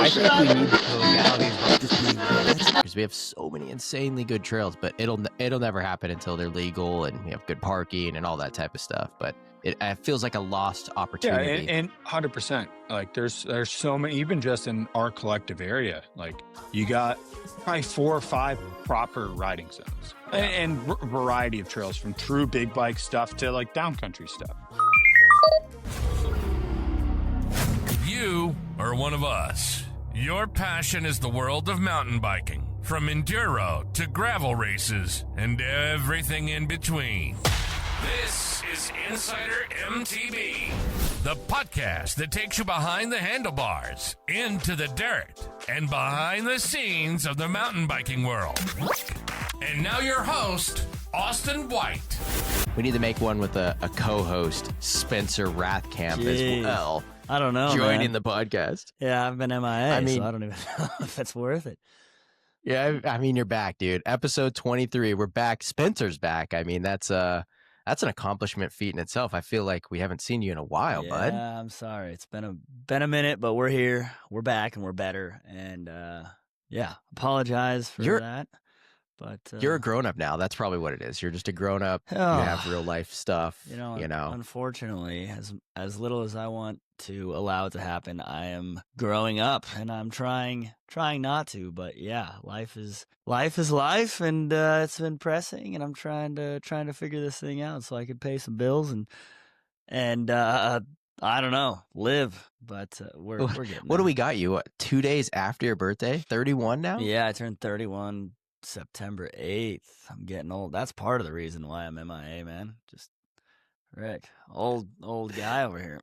I think we need the legalities of just being because we have so many insanely good trails, but it'll never happen until they're legal and we have good parking and all that type of stuff. But it feels like a lost opportunity. Yeah, and 100%. Like there's so many, even just in our collective area, like you got probably 4 or 5 proper riding zones and variety of trails, from true big bike stuff to like downcountry stuff. You are one of us. Your passion is the world of mountain biking, from enduro to gravel races and everything in between. This is Insider MTB, the podcast that takes you behind the handlebars, into the dirt, and behind the scenes of the mountain biking world. And now your host, Austin White. We need to make one with a co-host, Spencer Rathkamp, as well. I don't know, joining man. the podcast. Yeah, I've been MIA, so I don't even know if it's worth it. Yeah, I mean, you're back, dude. Episode 23, we're back. Spencer's back. I mean, that's an accomplishment feat in itself. I feel like we haven't seen you in a while, bud. Yeah, I'm sorry. It's been a minute, but we're here. We're back, and we're better. And apologize for that. But you're a grown-up now. That's probably what it is. You're just a grown-up. You have real life stuff. You know. Unfortunately, as little as I want to allow it to happen, I am growing up, and I'm trying not to. But yeah, life is life, and it's been pressing, and I'm trying to figure this thing out so I can pay some bills and I don't know, live. But we're getting What do we got you? 2 days after your birthday? 31 now? Yeah, I turned 31 September 8th. I'm getting old. That's part of the reason why I'm MIA, man. Just Rick, old guy over here.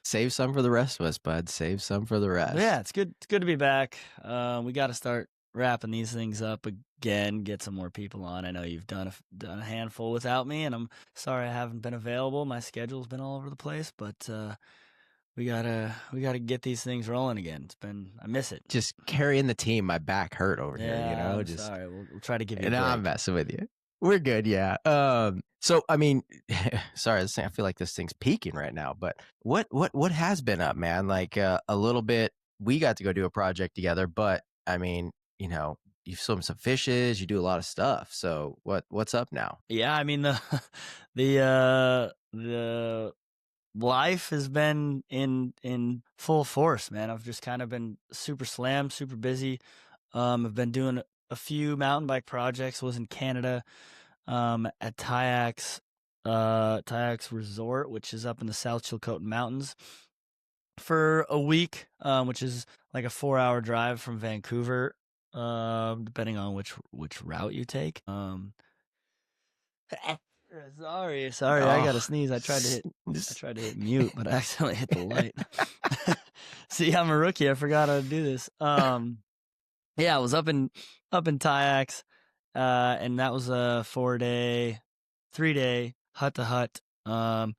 Save some for the rest of us, bud. Save some for the rest. Yeah, it's good. It's good to be back. We got to start wrapping these things up again. Get some more people on. I know you've done a handful without me, and I'm sorry I haven't been available. My schedule's been all over the place, but we gotta get these things rolling again. I miss it. Just carrying the team. My back hurt over here. I'm sorry. We'll try to give you. And I'm messing with you. We're good, yeah. So I mean, sorry, I feel like this thing's peaking right now. But what has been up, man? Like a little bit. We got to go do a project together, but I mean, you swim some fishes, you do a lot of stuff. So what's up now? Yeah, I mean the life has been in full force, man. I've just kind of been super slammed, super busy. I've been doing a few mountain bike projects. Was in Canada at Tyax Resort, which is up in the South Chilcotin Mountains, for a week, which is like a 4-hour drive from Vancouver, depending on which route you take. Sorry, I gotta sneeze. I tried to hit mute, but I accidentally hit the light. See, I'm a rookie. I forgot how to do this. Yeah, I was up in Tyax, and that was a 3-day hut to hut.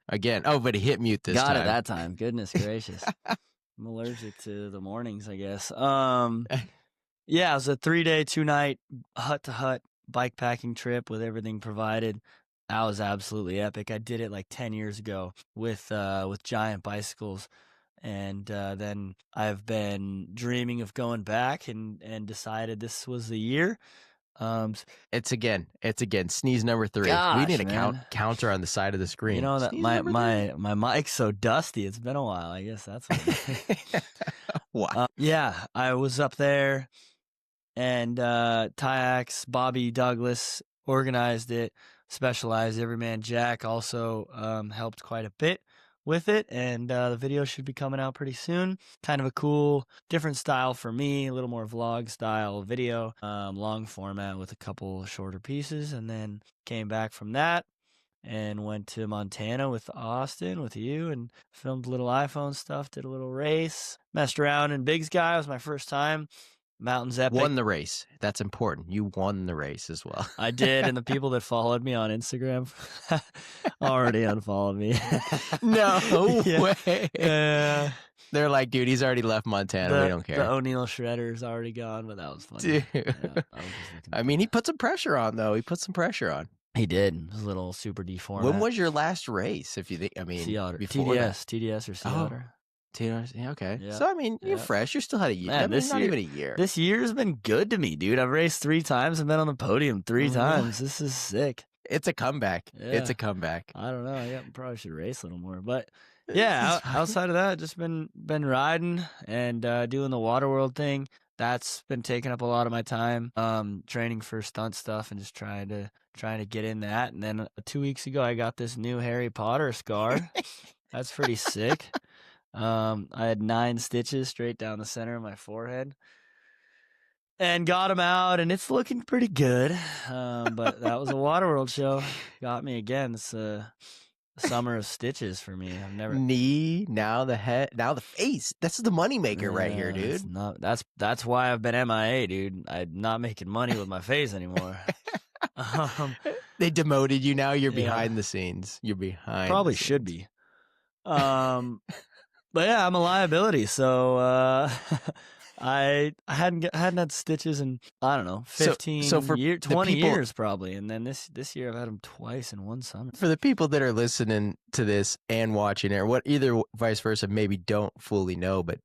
Again, but he hit mute this time. Got it that time. Goodness gracious. I'm allergic to the mornings, I guess. Yeah, it was a 3-day, 2-night hut to hut bike packing trip with everything provided. That was absolutely epic. I did it like 10 years ago with giant bicycles. And then I've been dreaming of going back and decided this was the year. It's again sneeze number 3. Gosh, we need a counter on the side of the screen. You know that my mic's so dusty. It's been a while. I guess that's what. What? Yeah, I was up there, and Tyax, Bobby Douglas organized it. Specialized Everyman Jack also helped quite a bit with it, and the video should be coming out pretty soon. Kind of a cool, different style for me, a little more vlog style video, long format with a couple shorter pieces, and then came back from that and went to Montana with Austin, with you, and filmed a little iPhone stuff, did a little race, messed around in Big Sky. It was my first time. Mountains epic. Won the race. That's important. You won the race as well. I did, and the people that followed me on Instagram already unfollowed me. No way. They're like, dude, he's already left Montana. We don't care. The O'Neill Shredder's already gone, but that was funny. Dude. Yeah, I mean, he put some pressure on, though. He put some pressure on. He did. It was a little super deformed. When was your last race? If you think, I mean, Sea Otter. before TDS or Sea Otter. Yeah, okay. Yeah. So I mean, you're Yeah. fresh. You're still had a year. Man, I mean, this not year- even a year. This year's been good to me, dude. I've raced 3 times. I've been on the podium 3 What? times. This is sick. It's a comeback. It's Yeah. a comeback. I don't know. I probably should race a little more, but This yeah. is fine. Outside of that, just been riding and doing the water world thing. That's been taking up a lot of my time. Training for stunt stuff and just trying to get in that. And then 2 weeks ago, I got this new Harry Potter scar. That's pretty sick. I had 9 stitches straight down the center of my forehead. And got them out, and it's looking pretty good. But that was a Waterworld show. Got me again. It's a summer of stitches for me. I've never Knee, now the head, now the face. That's the moneymaker right here, It's dude. not, that's why I've been MIA, dude. I'm not making money with my face anymore. They demoted you now. You're Yeah. behind the scenes. You're behind. Probably the should scenes. be. But yeah, I'm a liability. So I hadn't had stitches in, I don't know, 15 so for years, the 20 people- years probably. And then this year I've had them twice in one summer. For the people that are listening to this and watching it, or what either vice versa, maybe don't fully know, but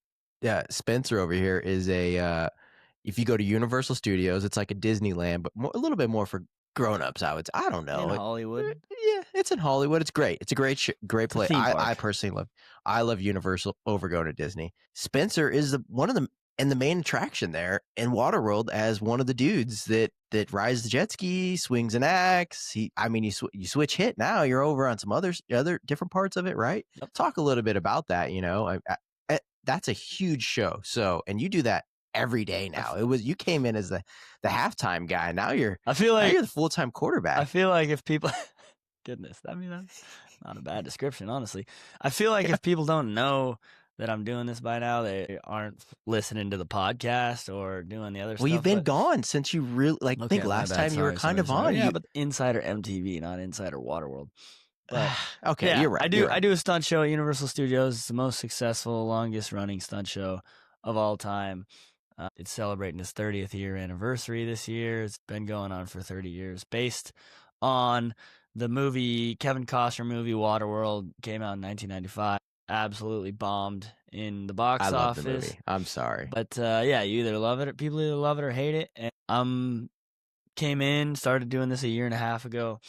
Spencer over here is if you go to Universal Studios, it's like a Disneyland, but a little bit more for grown-ups. I don't know. In Hollywood. Yeah, it's in Hollywood. It's great. It's a great place. theme I park. personally love Universal over going to Disney. Spencer is one of them and the main attraction there in Waterworld as one of the dudes that rides the jet ski, swings an axe. You switch hit now. You're over on some other different parts of it, right? Yep. Talk a little bit about that. That's a huge show. So, and you do that every day now. You came in as the halftime guy. Now you're the full-time quarterback. I feel like if people, goodness, I mean, that's not a bad description, honestly. I feel like if people don't know that I'm doing this by now, they aren't listening to the podcast or doing the other stuff. Well, you've been but- gone since you really I Okay, think my last bad. time you were Sorry, kind of on. Yeah, but Insider MTV, not Insider Waterworld. But okay, yeah, you're right. I do a stunt show at Universal Studios. It's the most successful, longest running stunt show of all time. It's celebrating its 30th year anniversary this year. It's been going on for 30 years. Based on the movie, Kevin Costner movie Waterworld, came out in 1995. Absolutely bombed in the box I love office. the movie. I'm sorry. But yeah, you either love it or people either love it or hate it. And came in, started doing this a year and a half ago,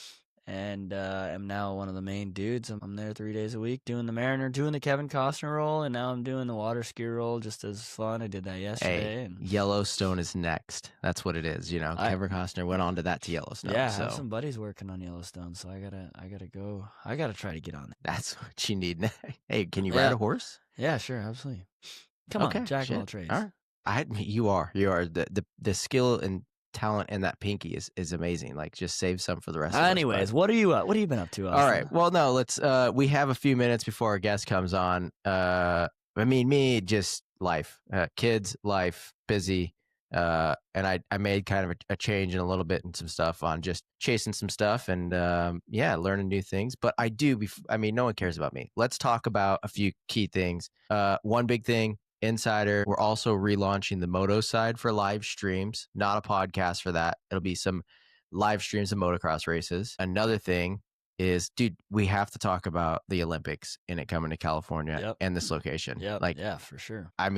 and am now one of the main dudes. I'm there 3 days a week doing the Mariner, doing the Kevin Costner role, and now I'm doing the water ski role just as fun. I did that yesterday. Hey, And Yellowstone is next. That's what it is. Kevin Costner went on to that to Yellowstone. yeah, I so have some buddies working on Yellowstone, so I gotta go. I gotta try to get on it. that's what you need. Hey, can you Yeah. ride a horse? Yeah, sure, absolutely. Come Okay, on, jack of all shit. trades. All right. You are the skill and talent in that pinky is amazing. Like, just save some for the rest of us. Anyways, what are you what have you been up to? All right. Well, no, let's we have a few minutes before our guest comes on. Me, just life, kids, life, busy. And I made kind of a change in a little bit and some stuff on just chasing some stuff and learning new things. But I do, no one cares about me. Let's talk about a few key things. One big thing, Insider, we're also relaunching the moto side for live streams, not a podcast for that. It'll be some live streams of motocross races. Another thing is, dude, we have to talk about the Olympics and it coming to California Yep. and this location. Yeah, Like, yeah, for sure. have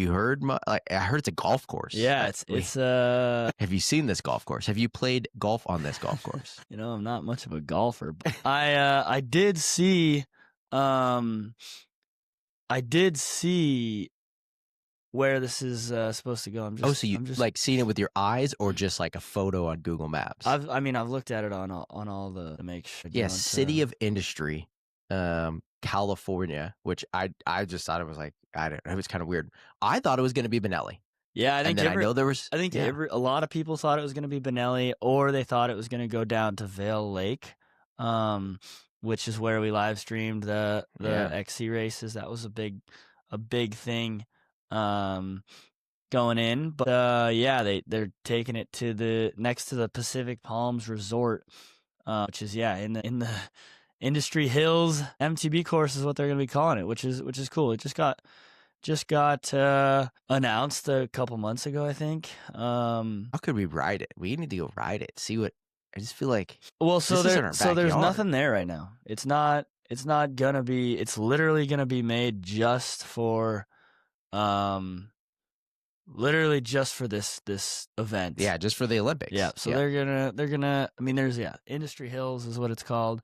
you heard? I heard it's a golf course. Yeah, it's Have you seen this golf course? Have you played golf on this golf course? I'm not much of a golfer, but I did see where this is supposed to go. So you like seen it with your eyes or just like a photo on Google Maps? I've looked at it on all the to make sure. Yeah, City of Industry, California, which I just thought it was like, I don't know, it was kind of weird. I thought it was going to be Benelli. Yeah, I think I know there was. I think a lot of people thought it was going to be Benelli, or they thought it was going to go down to Vail Lake, which is where we live streamed the XC races. That was a big thing going in. But they're taking it to next to the Pacific Palms Resort, which is in the Industry Hills MTB course is what they're going to be calling it, which is cool. It just got announced a couple months ago, I think. How could we ride it? We need to go ride it. See what I just feel like. Well, this is in our there's backyard. nothing there right now. It's not It's not gonna be. It's literally gonna be made just for, literally just for this event. Yeah, just for the Olympics. Yeah. So they're gonna. I mean, there's Industry Hills is what it's called.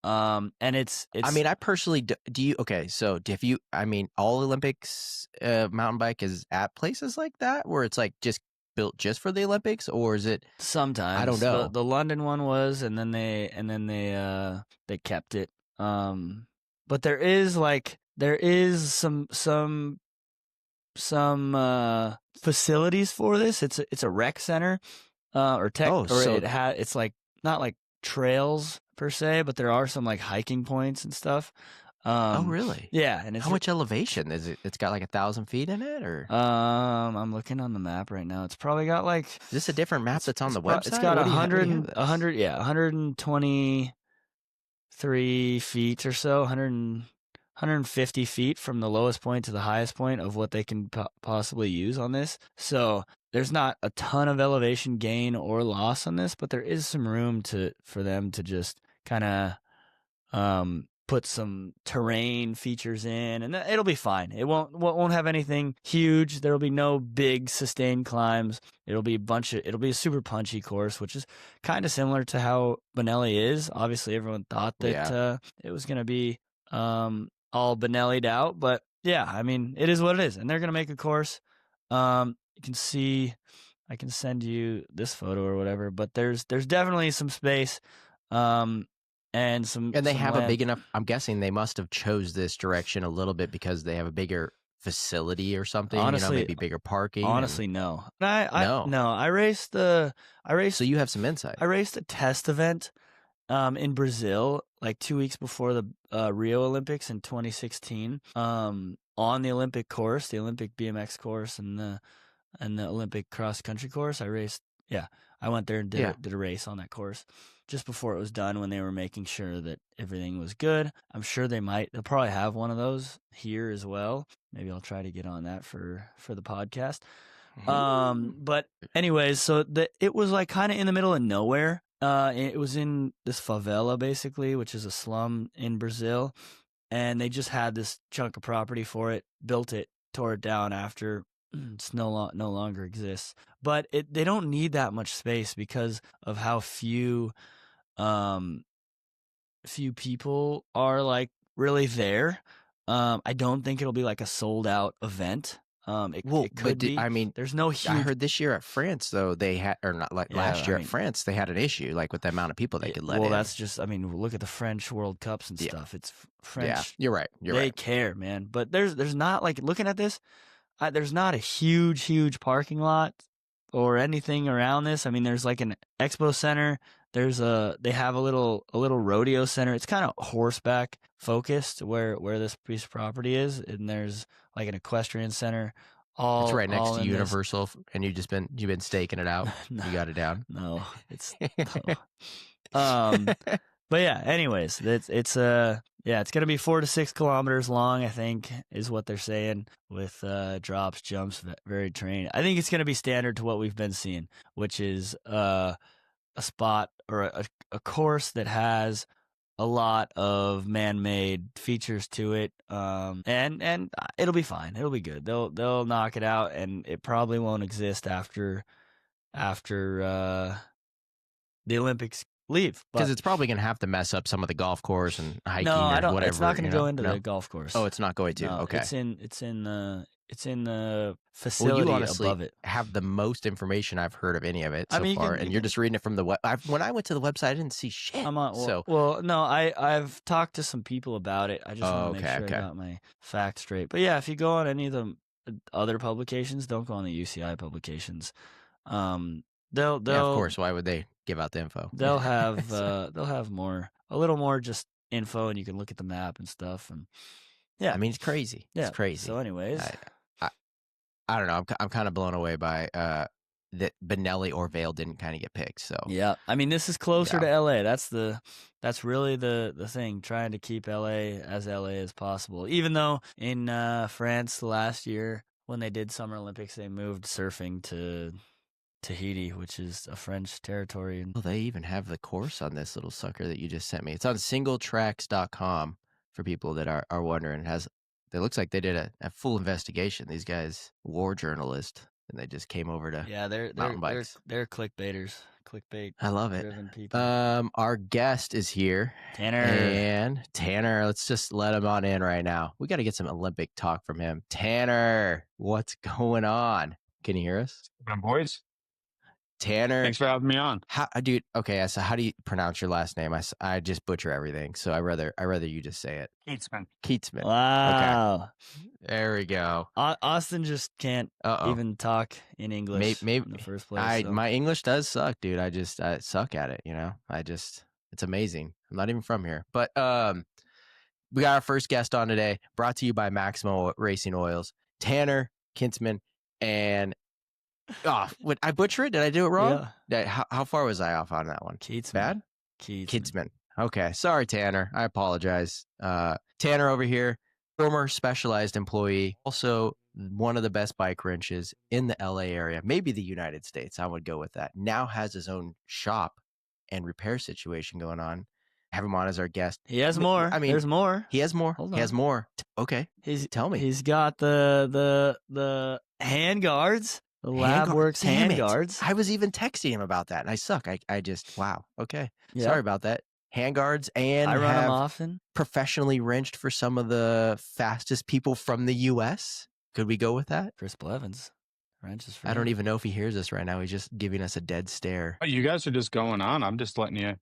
And it's. I mean, I personally do you okay? So if you, I mean, all Olympics mountain bike is at places like that where it's like just built just for the Olympics, or is it? Sometimes I don't know. The London one was, and then they kept it. But there is some facilities for this. It's a rec center, or tech, Oh, or so it's like not like trails per se, but there are some like hiking points and stuff. oh really? Yeah, and it's How much elevation is it? It's got like 1,000 feet in it, or I'm looking on the map right now. It's probably got like, is this a different map that's on the website? it's got What do you have- what do you have this? 123 feet or so, 150 feet from the lowest point to the highest point of what they can possibly use on this. So there's not a ton of elevation gain or loss on this, but there is some room for them to just kind of put some terrain features in, and it'll be fine. It won't have anything huge. There'll be no big sustained climbs. It'll be a super punchy course, which is kind of similar to how Benelli is. Obviously, everyone thought that it was going to be all Benelli'd out, but yeah, I mean, it is what it is, and they're going to make a course. You can see, I can send you this photo or whatever, but there's definitely some space. And they have land. a big enough. I'm guessing they must have chose this direction a little bit because they have a bigger facility or something. Honestly, maybe bigger parking. Honestly, no. No. I raced. So you have some insight. I raced a test event, in Brazil, like 2 weeks before the Rio Olympics in 2016. On the Olympic course, the Olympic BMX course, and the Olympic cross country course. I raced. Yeah, I went there and did a race on that course just before it was done, when they were making sure that everything was good. I'm sure they'll probably have one of those here as well. Maybe I'll try to get on that for the podcast. But anyways, so it was like kind of in the middle of nowhere. It was in this favela basically, which is a slum in Brazil, and they just had this chunk of property for it, built it, tore it down after it's no longer exists. But they don't need that much space because of how few people are like really there. I don't think it'll be like a sold out event. It could be. I mean, there's no huge. I heard this year at France though they had, or not like last year at France they had an issue like with the amount of people they could let in. Well, that's just. I mean, look at the French World Cups and stuff. It's French. Yeah, you're right. They care, man. But there's not, like, looking at this, there's not a huge parking lot or anything around this. I mean, there's like an expo center. They have a little rodeo center. It's kind of horseback focused where this piece of property is, and there's like an equestrian center. It's right next to Universal, and you've been staking it out. No, you got it down. No, it's no. But yeah, anyways, it's gonna be 4 to 6 kilometers long, I think, is what they're saying, with drops, jumps, varied terrain. I think it's gonna be standard to what we've been seeing, which is a spot or a course that has a lot of man-made features to it, and it'll be fine. It'll be good. They'll knock it out, and it probably won't exist after the Olympics leave, because it's probably going to have to mess up some of the golf course and hiking. No, I don't. Whatever, it's not going to go into the golf course. Oh, it's not going to. No, okay, it's in the facility you honestly above it. Have the most information I've heard of any of it so far, and you're just reading it from the web. When I went to the website, I didn't see shit. No, I've talked to some people about it. I just want to make sure I got my facts straight. But yeah, if you go on any of the other publications, don't go on the UCI publications. They'll of course. Why would they give out the info? They'll have a little more just info, and you can look at the map and stuff. And yeah, I mean, it's crazy. Yeah. It's crazy. So anyways, I don't know. I'm kind of blown away by that Benelli or Vail didn't kind of get picked. So yeah, I mean, this is closer to LA. That's really the thing, trying to keep LA as possible. Even though in France last year, when they did Summer Olympics, they moved surfing to Tahiti, which is a French territory. Well, they even have the course on this little sucker that you just sent me. It's on singletracks.com. for people that are wondering. It looks like they did a full investigation. These guys, war journalist, and they just came over to mountain bikes. They're clickbaiters, clickbait. I love it. Driven people. Our guest is here, Tanner. and Tanner, let's just let him on in right now. We got to get some Olympic talk from him. Tanner, what's going on? Can you hear us? Boys. Tanner, Thanks for having me on. Dude. Okay, so how do you pronounce your last name? I just butcher everything, so I rather you just say it. Kietzman. Wow. Okay. There we go. Austin just can't even talk in English in the first place. My English does suck, dude. I suck at it. It's amazing. I'm not even from here, but we got our first guest on today, brought to you by Maximo Racing Oils, Tanner Kietzman, and I butcher it? Did I do it wrong? Yeah. How far was I off on that one? Kietzman. Bad? Kietzman. Okay. Sorry, Tanner. I apologize. Tanner over here, former Specialized employee, also one of the best bike wrenches in the LA area, maybe the United States. I would go with that. Now has his own shop and repair situation going on. Have him on as our guest. He has more. I mean, there's more. He has more. He has more. Okay. Tell me. He's got the hand guards. The LabWorks hand guards. I was even texting him about that, and I suck. I just, wow. Okay. Yep. Sorry about that. Hand guards, and I run them often. Professionally wrenched for some of the fastest people from the U.S. Could we go with that? Chris Blevins. Wrenches for I don't even know if he hears us right now. He's just giving us a dead stare. You guys are just going on. I'm just letting you.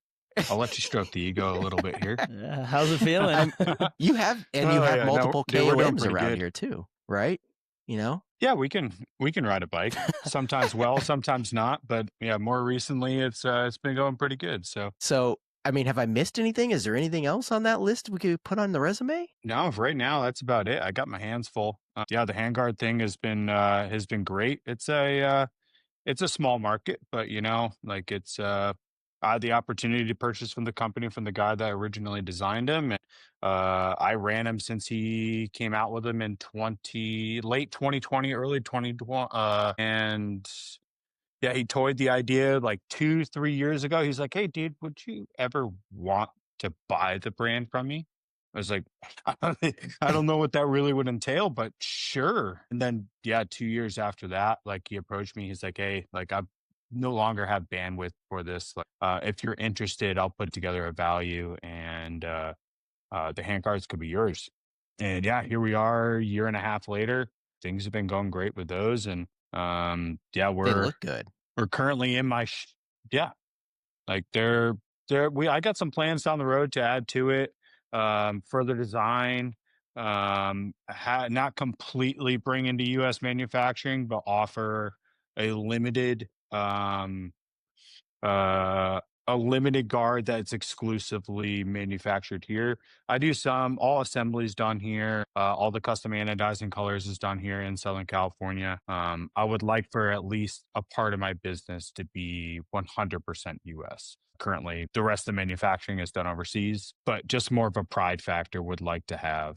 I'll let you stroke the ego a little bit here. Yeah, how's it feeling? You have multiple KOMs around here too, right? Yeah, we can ride a bike. Sometimes well, sometimes not. But yeah, more recently it's been going pretty good. So I mean, have I missed anything? Is there anything else on that list we could put on the resume? No, right now that's about it. I got my hands full. The handguard thing has been great. It's a small market, but it's I had the opportunity to purchase from the company from the guy that originally designed him. And, I ran him since he came out with him in late 2020, early 2021. And yeah, he toyed the idea like 2-3 years ago. He's like, "Hey, dude, would you ever want to buy the brand from me?" I was like, I don't know what that really would entail, but sure. And then, 2 years after that, like he approached me. He's like, "Hey, like I no longer have bandwidth for this. Like, if you're interested, I'll put together a value, and the handguards could be yours." And yeah, here we are, a year and a half later. Things have been going great with those, and they look good. We're currently in my like I got some plans down the road to add to it, further design, not completely bring into U.S. manufacturing, but offer a limited guard that's exclusively manufactured here. I do all assemblies done here. All the custom anodizing colors is done here in Southern California. I would like for at least a part of my business to be 100% US. Currently, the rest of the manufacturing is done overseas, but just more of a pride factor, would like to have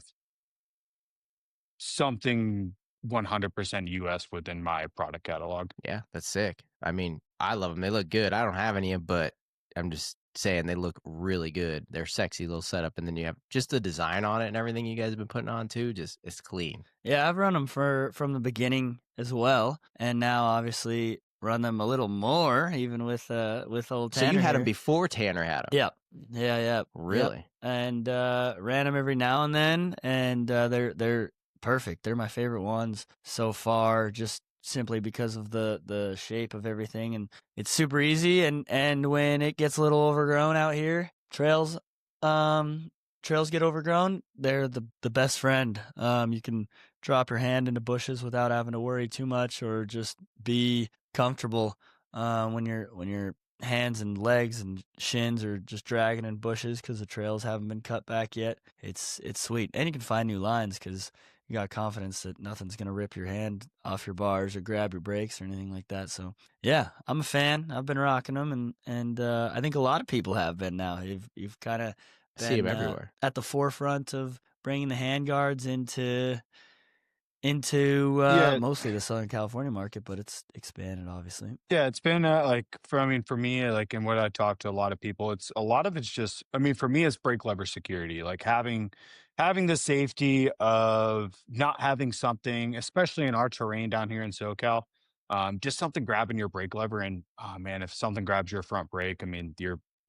something 100% US within my product catalog. Yeah, that's sick. I mean, I love them. They look good. I don't have any, but I'm just saying they look really good. They're sexy little setup, and then you have just the design on it and everything you guys have been putting on too. Just it's clean. Yeah, I've run them from the beginning as well, and now obviously run them a little more, even with old Tanner. So you had here. them before Tanner had them. Yeah. Really? Yep. And ran them every now and then, and they're perfect. They're my favorite ones so far, just simply because of the shape of everything, and it's super easy. And when it gets a little overgrown out here, trails get overgrown, they're the best friend. You can drop your hand into bushes without having to worry too much, or just be comfortable when your hands and legs and shins are just dragging in bushes because the trails haven't been cut back yet. It's sweet, and you can find new lines because you got confidence that nothing's going to rip your hand off your bars or grab your brakes or anything like that. So yeah, I'm a fan. I've been rocking them, and I think a lot of people have been now. You've kind of see them everywhere at the forefront of bringing the handguards into mostly the Southern California market, but it's expanded obviously. Yeah, it's been for me, like, and what I talk to a lot of people, it's just, I mean, for me, it's brake lever security, like having having the safety of not having something, especially in our terrain down here in SoCal, just something grabbing your brake lever. And oh man, if something grabs your front brake, I mean,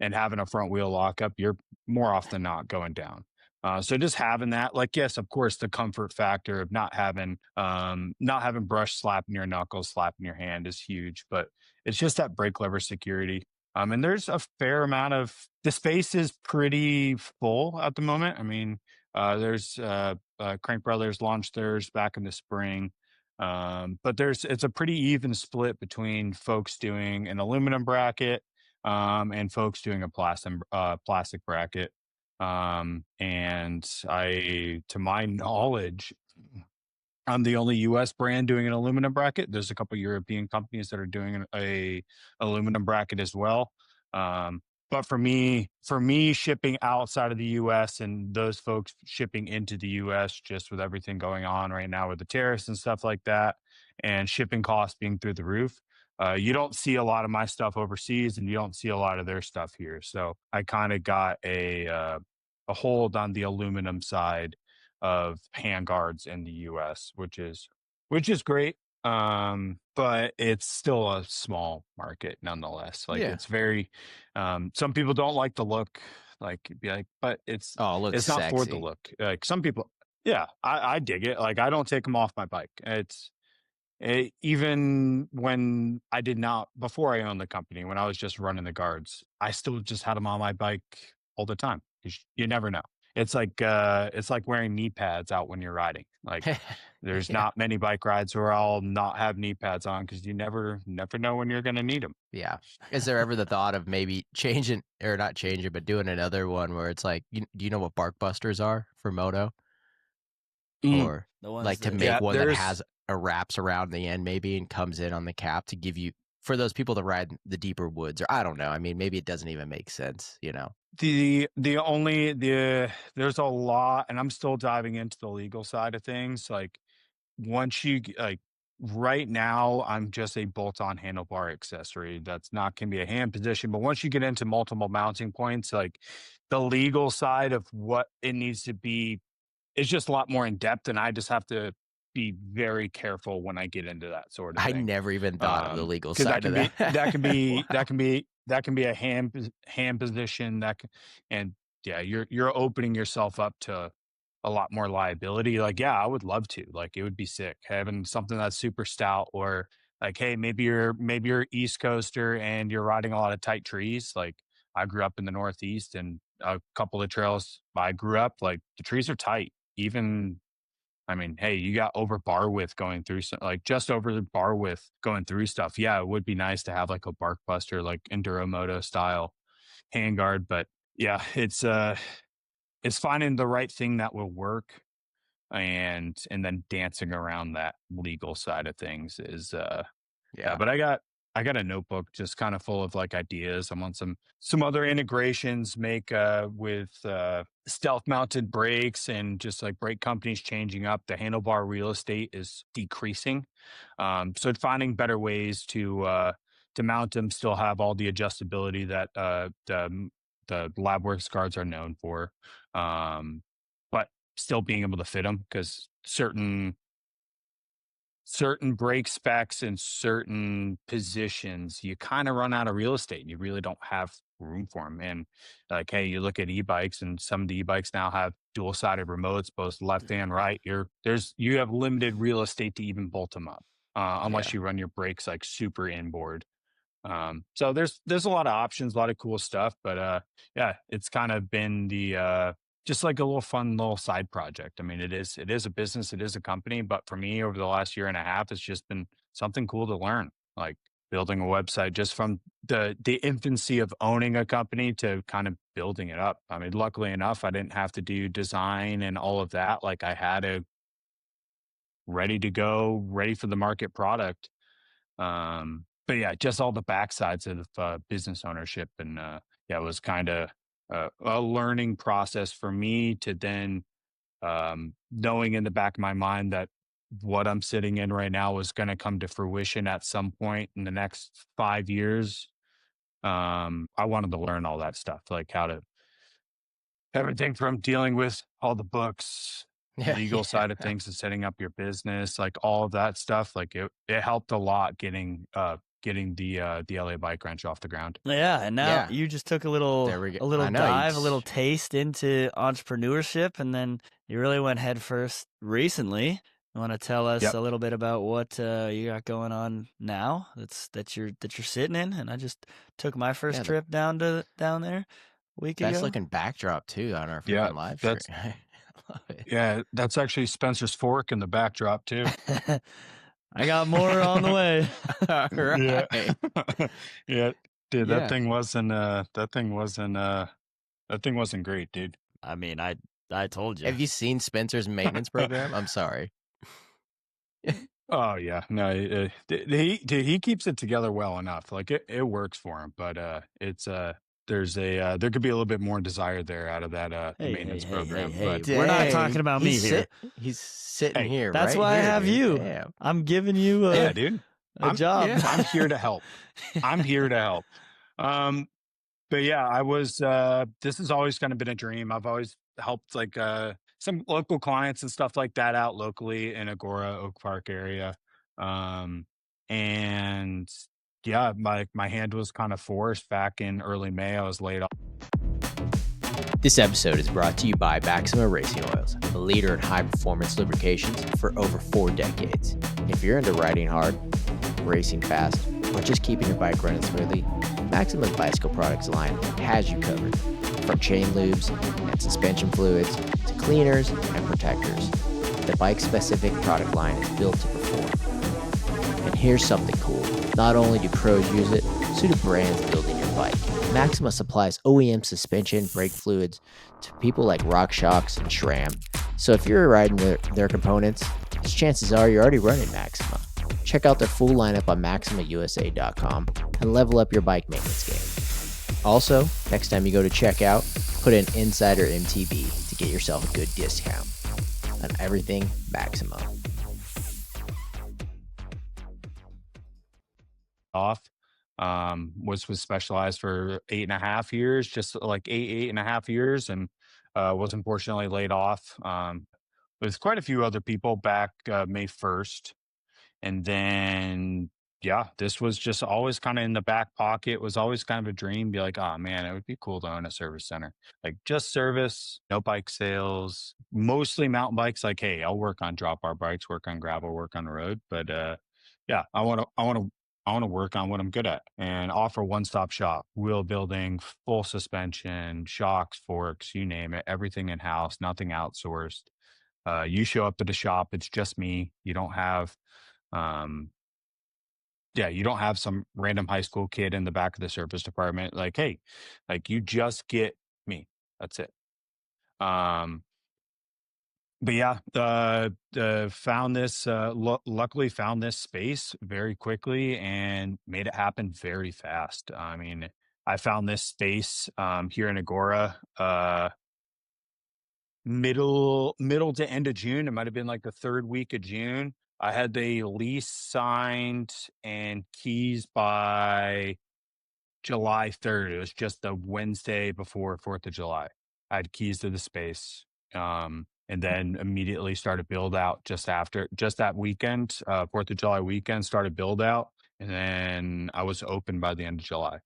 and having a front wheel lockup, you're more often than not going down. So just having that, like, yes, of course, the comfort factor of not having brush slapping your knuckles, slapping your hand is huge, but it's just that brake lever security. And there's a fair amount of the space is pretty full at the moment. I mean, there's Crank Brothers launched theirs back in the spring. But it's a pretty even split between folks doing an aluminum bracket and folks doing a plastic bracket. And to my knowledge, I'm the only U.S. brand doing an aluminum bracket. There's a couple European companies that are doing a aluminum bracket as well. But for me, shipping outside of the U.S. and those folks shipping into the U.S. just with everything going on right now with the tariffs and stuff like that, and shipping costs being through the roof, you don't see a lot of my stuff overseas, and you don't see a lot of their stuff here. So I kind of got a hold on the aluminum side of handguards in the US, which is great. But it's still a small market nonetheless. Like Yeah. it's very some people don't like the look, like be like, but Oh, it looks it's not for the sexy. look. Like some people, yeah, I dig it. Like I don't take them off my bike. Even when I did not, before I owned the company, when I was just running the guards, I still just had them on my bike all the time. You never know. It's like wearing knee pads out when you're riding. Like there's Yeah. not many bike rides where I'll not have knee pads on because you never know when you're going to need them. Yeah. Is there ever the thought of maybe changing or not changing, but doing another one where it's like, do you know what bark busters are for moto? Mm, Or The ones like to that make yeah, one that there's has a wraps around the end maybe and comes in on the cap to give you for those people that ride the deeper woods, or I don't know. I mean, maybe it doesn't even make sense, you know. there's a lot, and I'm still diving into the legal side of things. Like once like right now, I'm just a bolt-on handlebar accessory. That's not can be a hand position, but once you get into multiple mounting points, like the legal side of what it needs to be, it's just a lot more in depth, and I just have to be very careful when I get into that sort of I thing. never even thought of the legal Because side of that. that can be a hand position and yeah, you're opening yourself up to a lot more liability. Like, yeah, I would love to. Like, it would be sick having something that's super stout, or like, hey, maybe you're East Coaster and you're riding a lot of tight trees. Like, I grew up in the Northeast, and a couple of trails I grew up, like the trees are tight. Even I mean, hey, you got over bar width going through like just over the bar width going through stuff. Yeah, it would be nice to have like a bark buster, like Enduro Moto style handguard. But yeah, it's finding the right thing that will work, and then dancing around that legal side of things is yeah. Yeah. But I got a notebook just kind of full of like ideas. I'm on some other integrations make with stealth mounted brakes, and just like brake companies changing up. The handlebar real estate is decreasing. So finding better ways to mount them, still have all the adjustability that the Labworks guards are known for, but still being able to fit them, because certain brake specs and certain positions, you kind of run out of real estate and you really don't have room for them. And like, hey, you look at e-bikes, and some of the e-bikes now have dual-sided remotes, both left and right. You have limited real estate to even bolt them up, Yeah. unless you run your brakes like super inboard. So there's a lot of options, a lot of cool stuff, but yeah, it's kind of been the just like a little fun little side project. I mean, it is a business, it is a company, but for me over the last year and a half, it's just been something cool to learn, like building a website, just from the infancy of owning a company to kind of building it up. I mean, luckily enough, I didn't have to do design and all of that. Like I had a ready to go, ready for the market product. But yeah, just all the backsides of business ownership, and yeah, it was kind of a learning process for me to then, knowing in the back of my mind that what I'm sitting in right now is going to come to fruition at some point in the next 5 years. I wanted to learn all that stuff, like everything from dealing with all the books, Yeah, legal yeah. side of things and setting up your business, like all of that stuff. Like it helped a lot getting the LA bike wrench off the ground. Yeah, and now Yeah. you just took There we go. a little I know. dive, a little taste into entrepreneurship, and then you really went head first recently. You want to tell us Yep. a little bit about what you got going on now? That you're sitting in, and I just took my first The trip down there a week best ago. looking backdrop too on our Yeah. freaking live stream. That's I love it. yeah, that's actually Spencer's fork in the backdrop too. I got more on the way. All Yeah. right. Yeah. Dude, Yeah. that thing wasn't great, dude. I mean, I told you. Have you seen Spencer's maintenance program? I'm sorry. Oh yeah, no, he keeps it together well enough. Like it works for him, but it's there could be a little bit more desire there out of that the Hey, hey, maintenance hey, hey, program. hey. But We're not Dang. talking about me here. He's sitting hey, here, That's right why I here, have dude. you. Damn. I'm giving you yeah, dude, a job. yeah. I'm here to help. I'm here to help. But yeah, I was this has always kind of been a dream. I've always helped like some local clients and stuff like that out locally in Agora, Oak Park area. Um and yeah, my hand was kind of forced back in early May. I was laid off. This episode is brought to you by Maxima Racing Oils, a leader in high-performance lubrications for over 4 decades. If you're into riding hard, racing fast, or just keeping your bike running smoothly, Maxima's bicycle products line has you covered. From chain lubes and suspension fluids to cleaners and protectors, the bike-specific product line is built to perform. And here's something cool. Not only do pros use it, so do brands building your bike. Maxima supplies OEM suspension brake fluids to people like RockShox and SRAM. So if you're riding their components, chances are you're already running Maxima. Check out their full lineup on MaximaUSA.com and level up your bike maintenance game. Also, next time you go to checkout, put in Insider MTB to get yourself a good discount on everything Maxima. Off. Was specialized for 8.5 years, just like 8.5 years, and was unfortunately laid off. With quite a few other people back May 1st. And then, yeah, this was just always kind of in the back pocket. It was always kind of a dream. Be like, oh man, it would be cool to own a service center. Like just service, no bike sales, mostly mountain bikes. Like, hey, I'll work on drop bar bikes, work on gravel, work on the road. But yeah, I want to work on what I'm good at and offer one-stop shop, wheel building, full suspension, shocks, forks, you name it, everything in-house, nothing outsourced. You show up to the shop, it's just me. You don't have um yeah, you don't have some random high school kid in the back of the service department. Like, hey, like you just get me. That's it. Um, but yeah, found this. Luckily, found this space very quickly and made it happen very fast. I mean, I found this space here in Agora. Middle to end of June. It might have been like the third week of June. I had the lease signed and keys by July 3rd. It was just the Wednesday before 4th of July. I had keys to the space. And then immediately started build out just that weekend, 4th of July weekend, started build out. And then I was open by the end of July.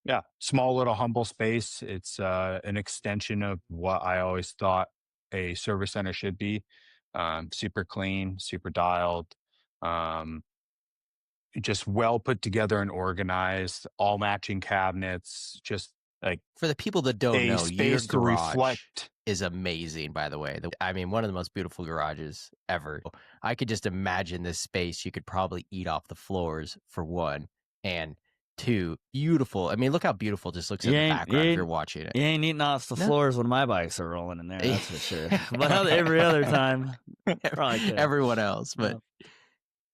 Yeah, small little humble space. It's an extension of what I always thought a service center should be. Super clean, super dialed, um, just well put together and organized, all matching cabinets, just like For the people that don't a know, your space to garage reflect. is amazing, by the way. I mean, one of the most beautiful garages ever. I could just imagine this space. You could probably eat off the floors, for one. And two, beautiful. I mean, look how beautiful it just looks in the background if you're watching it. You ain't eating off the No. floors when my bikes are rolling in there, that's for sure. But every other time, probably could. Everyone else, but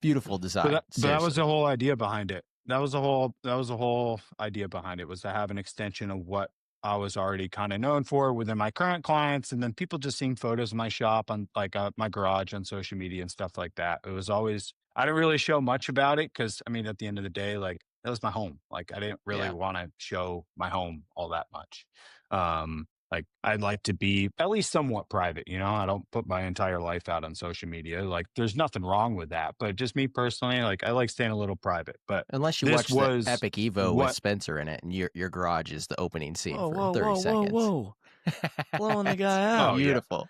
beautiful design. But that was the whole idea behind it. That was the whole idea behind it, was to have an extension of what I was already kind of known for within my current clients, and then people just seeing photos of my shop on like my garage on social media and stuff like that. It was always, I didn't really show much about it because I mean, at the end of the day, like that was my home. Like I didn't really want to show my home all that much. like I'd like to be at least somewhat private, you know. I don't put my entire life out on social media. Like there's nothing wrong with that, but just me personally, like I like staying a little private. But Unless you this watch the was Epic Evo with what Spencer in it, and your garage is the opening scene Whoa, for whoa, 30 whoa, whoa, seconds. whoa! Blowing the It's guy out. oh yeah. beautiful.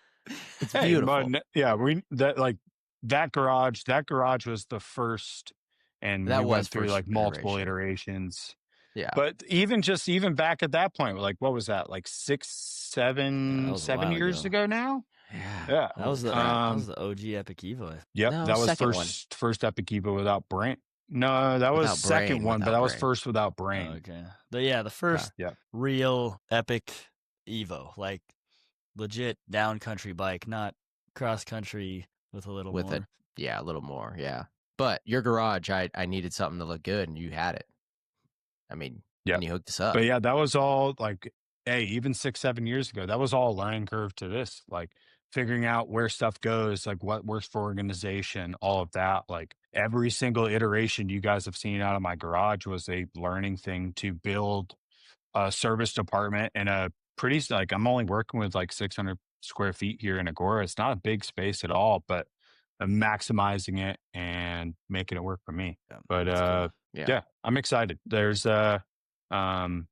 It's Hey, but beautiful. yeah, we that like that garage was the first, and we That was went through first like multiple iteration. iterations. Yeah. But even back at that point, like what was that, like six, Yeah, that seven, was a 7 years while ago. ago now? Yeah. Yeah. Holy That crap. was the OG Epic Evo. Yep. No, That was second one. first Epic Evo without brain. No, that was Without second brain. one, but Without that was brain. first without Oh, brain. okay. The first Yeah. real Epic Evo, like legit down country bike, not cross country with a little With more. a little more. Yeah. But your garage, I needed something to look good, and you had it. I mean, Yeah. and you hooked us up. But yeah, that was all like, hey, even 6, 7 years ago, that was all a learning curve to this, like figuring out where stuff goes, like what works for organization, all of that. Like every single iteration you guys have seen out of my garage was a learning thing to build a service department in a pretty, like, I'm only working with like 600 square feet here in Agora. It's not a big space at all, but I'm maximizing it and making it work for me. Yeah, But that's cool. Yeah. yeah, I'm excited. There's um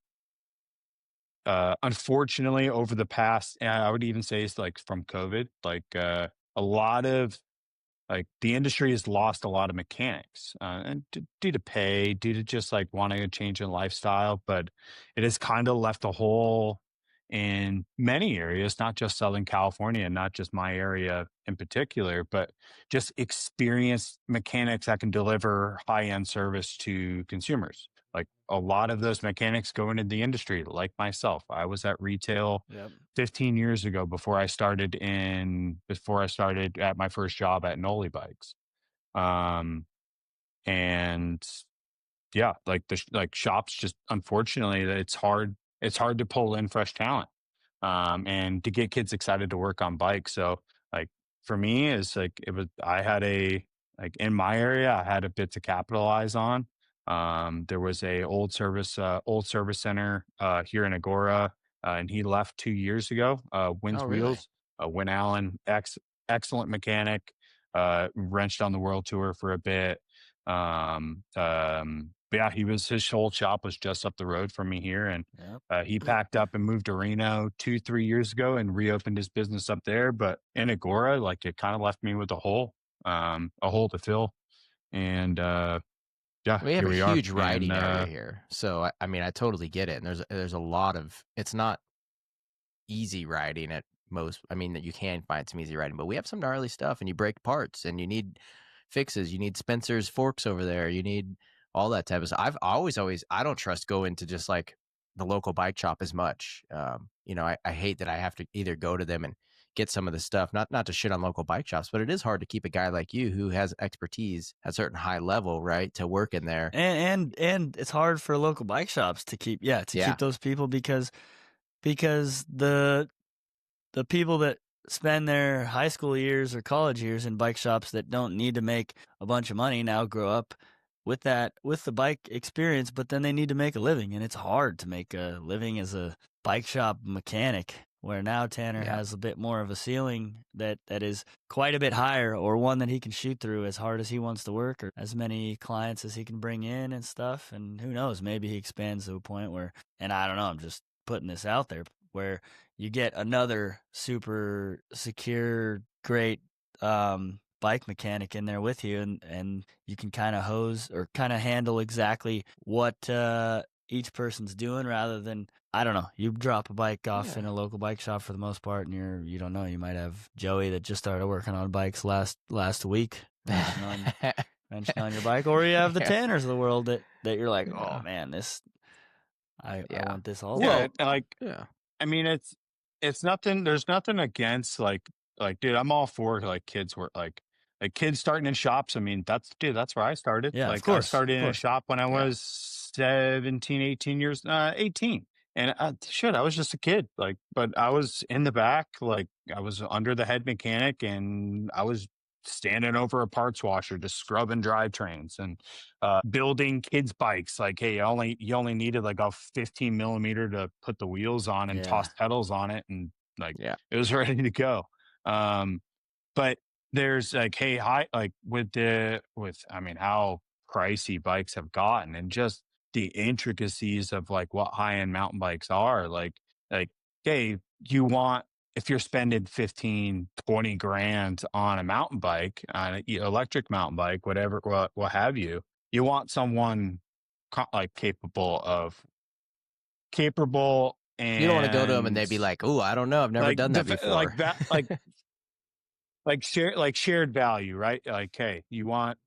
unfortunately over the past, and I would even say it's like from COVID, like a lot of, like the industry has lost a lot of mechanics, and due to pay, due to just like wanting a change in lifestyle, but it has kind of left a hole in many areas, not just Southern California, and not just my area in particular, but just experienced mechanics that can deliver high end service to consumers. Like a lot of those mechanics go into the industry, like myself. I was at retail Yep. 15 years ago before I started at my first job at Noli Bikes. Um, and yeah, like like shops, just unfortunately that it's hard to pull in fresh talent. And to get kids excited to work on bikes. So like for me is like, I had like in my area, I had a bit to capitalize on. There was a old service center, here in Agora, and he left 2 years ago, Wins Oh, really? Wheels, Win Allen, excellent mechanic, wrenched on the world tour for a bit. But yeah, his whole shop was just up the road from me here. And Yep. he packed up and moved to Reno 2, 3 years ago and reopened his business up there. But in Agora, like it kind of left me with a hole to fill. And yeah, We have here a we are. huge riding And area here. So I mean, I totally get it. And there's a lot of, it's not easy riding at most. I mean, that you can find some easy riding, but we have some gnarly stuff, and you break parts, and you need fixes. You need Spencer's forks over there. You need all that type of stuff. I've always, I don't trust going to just like the local bike shop as much. I hate that I have to either go to them and get some of the stuff, not to shit on local bike shops, but it is hard to keep a guy like you who has expertise at a certain high level, right, to work in there. And it's hard for local bike shops to keep keep those people because the people that spend their high school years or college years in bike shops that don't need to make a bunch of money now grow up with the bike experience, but then they need to make a living, and it's hard to make a living as a bike shop mechanic, where now Tanner has a bit more of a ceiling that is quite a bit higher, or one that he can shoot through as hard as he wants to work, or as many clients as he can bring in and stuff. And who knows, maybe he expands to a point where, and I don't know, I'm just putting this out there, where you get another super secure, great bike mechanic in there with you, and you can kind of hose or kind of handle exactly what each person's doing, rather than, I don't know, you drop a bike off in a local bike shop for the most part, and you don't know, you might have Joey that just started working on bikes last week wrenching on your bike, or you have the Tanners of the world that you're like, oh man, this I want this all. yeah, Well, like I mean, it's nothing. There's nothing against like dude. I'm all for like kids work, like kids starting in shops. I mean, that's where I started. Yeah, like of course, I started of in a course. shop when I was 17, 18 years, 18. And I was just a kid. Like, but I was in the back, like I was under the head mechanic, and I was standing over a parts washer, just scrubbing drivetrains and building kids' bikes. Like, hey, you only needed like a 15 millimeter to put the wheels on and Yeah. toss pedals on it, and like Yeah. it was ready to go. But there's like, hey, like I mean, how pricey bikes have gotten, and just the intricacies of like what high end mountain bikes are. Like, hey, you want, if you're spending 15, 20 grand on a mountain bike, on an electric mountain bike, whatever, what have you, you want someone like capable You don't want to go to them and and they'd be like, "Oh, I don't know. I've never done that before." like shared value, right? Like, hey, you want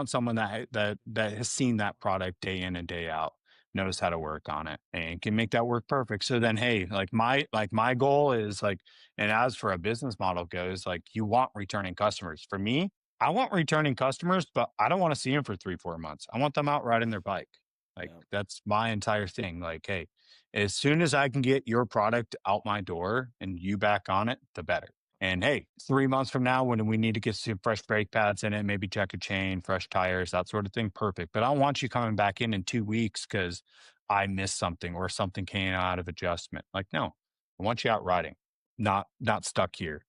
someone that has seen that product day in and day out, knows how to work on it, and can make that work perfect. So then, hey, like my goal is like, and as for a business model goes, like, you want returning customers. For me, I want returning customers, but I don't want to see them for 3-4 months. I want them out riding their bike. Like, that's my entire thing. Like, hey, as soon as I can get your product out my door and you back on it, the better. And hey, 3 months from now, when we need to get some fresh brake pads in it, maybe check a chain, fresh tires, that sort of thing, perfect. But I don't want you coming back in 2 weeks because I missed something or something came out of adjustment. Like, no, I want you out riding, not stuck here.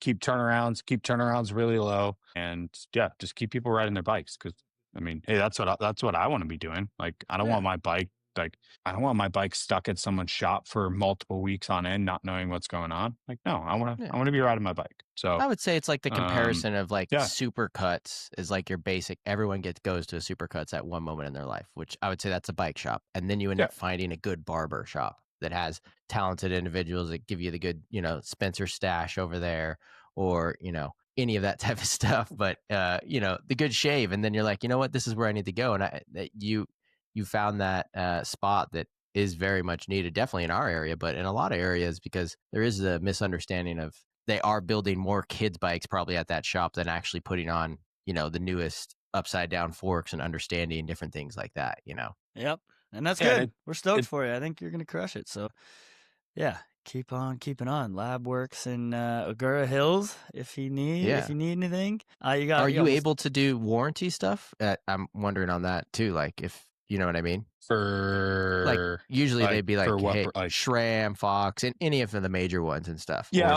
Keep turnarounds really low, and yeah, just keep people riding their bikes. Because I mean, hey, that's what I want to be doing. Like, I don't want my bike. Like, I don't want my bike stuck at someone's shop for multiple weeks on end, not knowing what's going on. Like, no, I want to be riding my bike. So I would say it's like the comparison of like yeah. Supercuts is like your basic. Everyone goes to a Supercuts at one moment in their life, which I would say that's a bike shop, and then you end up finding a good barber shop that has talented individuals that give you the good, Spencer stash over there, or any of that type of stuff. But the good shave, and then you're like, you know what, this is where I need to go, and you found that spot that is very much needed, definitely in our area, but in a lot of areas, because there is a misunderstanding of they are building more kids' bikes probably at that shop than actually putting on, the newest upside down forks and understanding different things like that, Yep. And that's good. We're stoked for you. I think you're going to crush it. So yeah, keep on keeping on. Lab works in Agoura Hills if you need anything. Are you able to do warranty stuff? I'm wondering on that too, like if you know what I mean? For like usually they'd be like, what, hey, like SRAM, Fox, and any of the major ones and stuff. Yeah,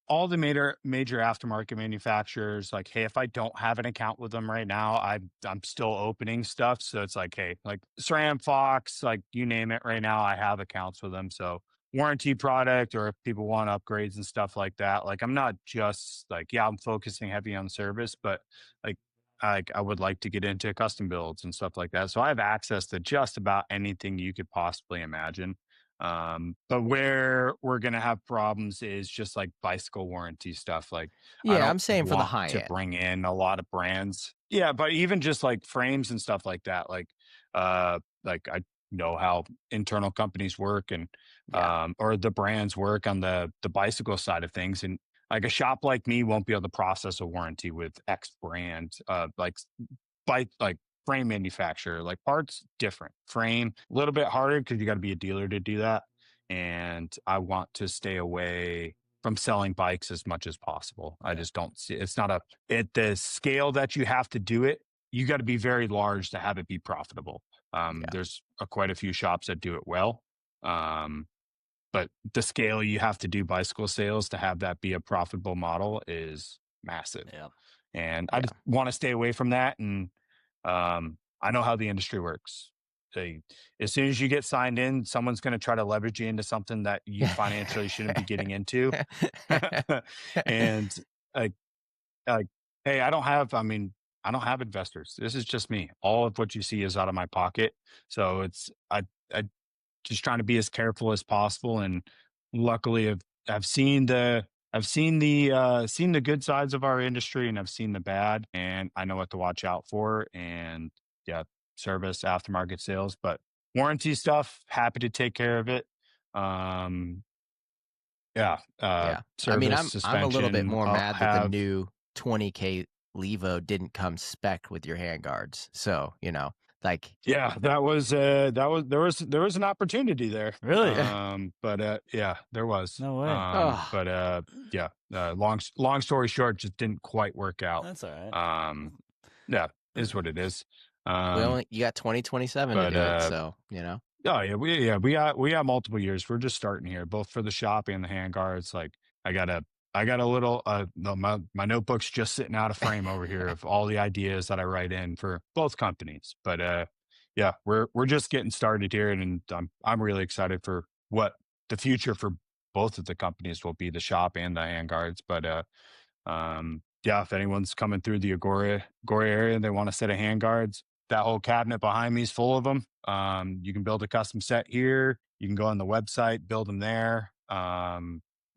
all the major aftermarket manufacturers. Like, hey, if I don't have an account with them right now, I'm still opening stuff. So it's like, hey, like SRAM, Fox, like you name it. Right now, I have accounts with them. So warranty product, or if people want upgrades and stuff like that. Like, I'm not just like, yeah, I'm focusing heavy on service, but like I would like to get into custom builds and stuff like that. So I have access to just about anything you could possibly imagine. But where we're going to have problems is just like bicycle warranty stuff. Like, I'm saying for the high to end, bring in a lot of brands. Yeah. But even just like frames and stuff like that, like I know how internal companies work and, or the brands work on the bicycle side of things. And like a shop like me won't be able to process a warranty with X brand, like frame manufacturer. Like, parts different, frame a little bit harder because you got to be a dealer to do that. And I want to stay away from selling bikes as much as possible. I just don't see, it's not at the scale that you have to do it. You got to be very large to have it be profitable. There's quite a few shops that do it well. But the scale you have to do bicycle sales to have that be a profitable model is massive. Yeah. And I just want to stay away from that. And I know how the industry works. As soon as you get signed in, someone's going to try to leverage you into something that you financially shouldn't be getting into. And hey, I don't have investors. This is just me. All of what you see is out of my pocket. So I just trying to be as careful as possible. And luckily I've seen the good sides of our industry, and I've seen the bad, and I know what to watch out for. And service, aftermarket sales, but warranty stuff, happy to take care of it. Service, I mean, suspension, I'm a little bit more mad that the new 20K Levo didn't come spec with your handguards. So, Like, Yeah, there was an opportunity there. Really? But yeah, there was. No way. oh, Yeah, long story short, just didn't quite work out. That's all right. Yeah, is what it is. you got 2027 to But do it. So, you know, Oh yeah, we got multiple years. We're just starting here, both for the shop and the handguards. Like I got a I got a little no, my notebook's just sitting out of frame over here of all the ideas that I write in for both companies. But yeah, we're just getting started here, and I'm really excited for what the future for both of the companies will be, the shop and the handguards. But yeah, if anyone's coming through the Agora area and they want a set of handguards, that whole cabinet behind me is full of them. You can build a custom set here. You can go on the website, build them there.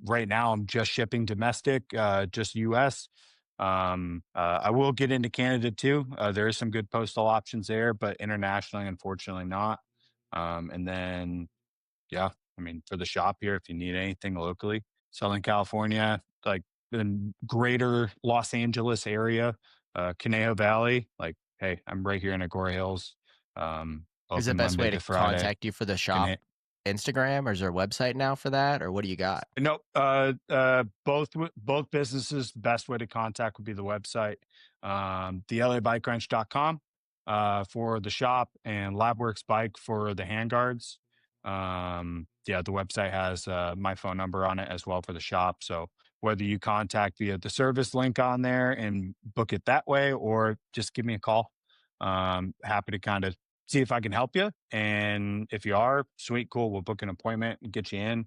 Right now, I'm just shipping domestic, just US. I will get into Canada too. There is some good postal options there, but internationally, unfortunately, not. And then, yeah, I mean, for the shop here, if you need anything locally, Southern California, like the greater Los Angeles area, Conejo Valley, like, hey, I'm right here in Agora Hills. is the Open best Monday way to to Friday. contact you for the shop Cone- Instagram, or is there a website now for that, or what do you got? No, both businesses, the best way to contact would be the website, the LABikeWrench.com for the shop, and LabWorks Bike for the handguards. Yeah, the website has my phone number on it as well for the shop. So whether you contact via the service link on there and book it that way, or just give me a call, happy to kind of see if I can help you. And if you are, sweet, cool, we'll book an appointment and get you in.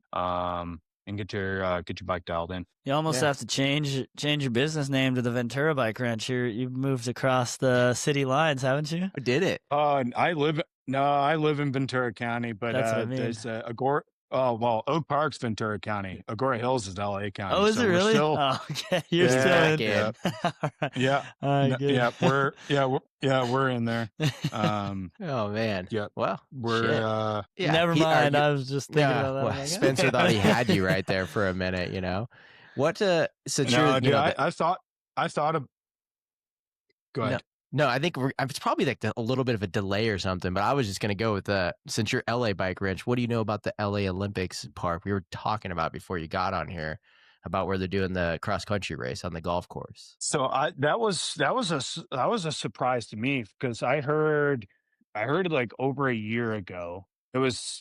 And get your bike dialed in. You almost Yeah. have to change your business name to the Ventura Bike Ranch. You've moved across the city lines, haven't you? I did it. And I live in Ventura County, but That's what I mean. there's Agora. Oh well, Oak Park's Ventura County. Agora Hills is LA County. Oh, is so it we're really? Still, Oh, okay. You're yeah, still in. yeah, All right. yeah, All right, good. we're in there. Oh man. Yeah, Well, we're shit. Yeah. Never mind. I was just thinking about that. Well, I'm like, Spencer thought he had you right there for a minute. You know what? Since no, you're, dude, the, I thought of. Go ahead. no, I think it's probably like a little bit of a delay or something. But I was just gonna go with since you're LA Bike Ranch, what do you know about the LA Olympics park we were talking about before you got on here, about where they're doing the cross country race on the golf course? So that was a surprise to me, because I heard like over a year ago. It was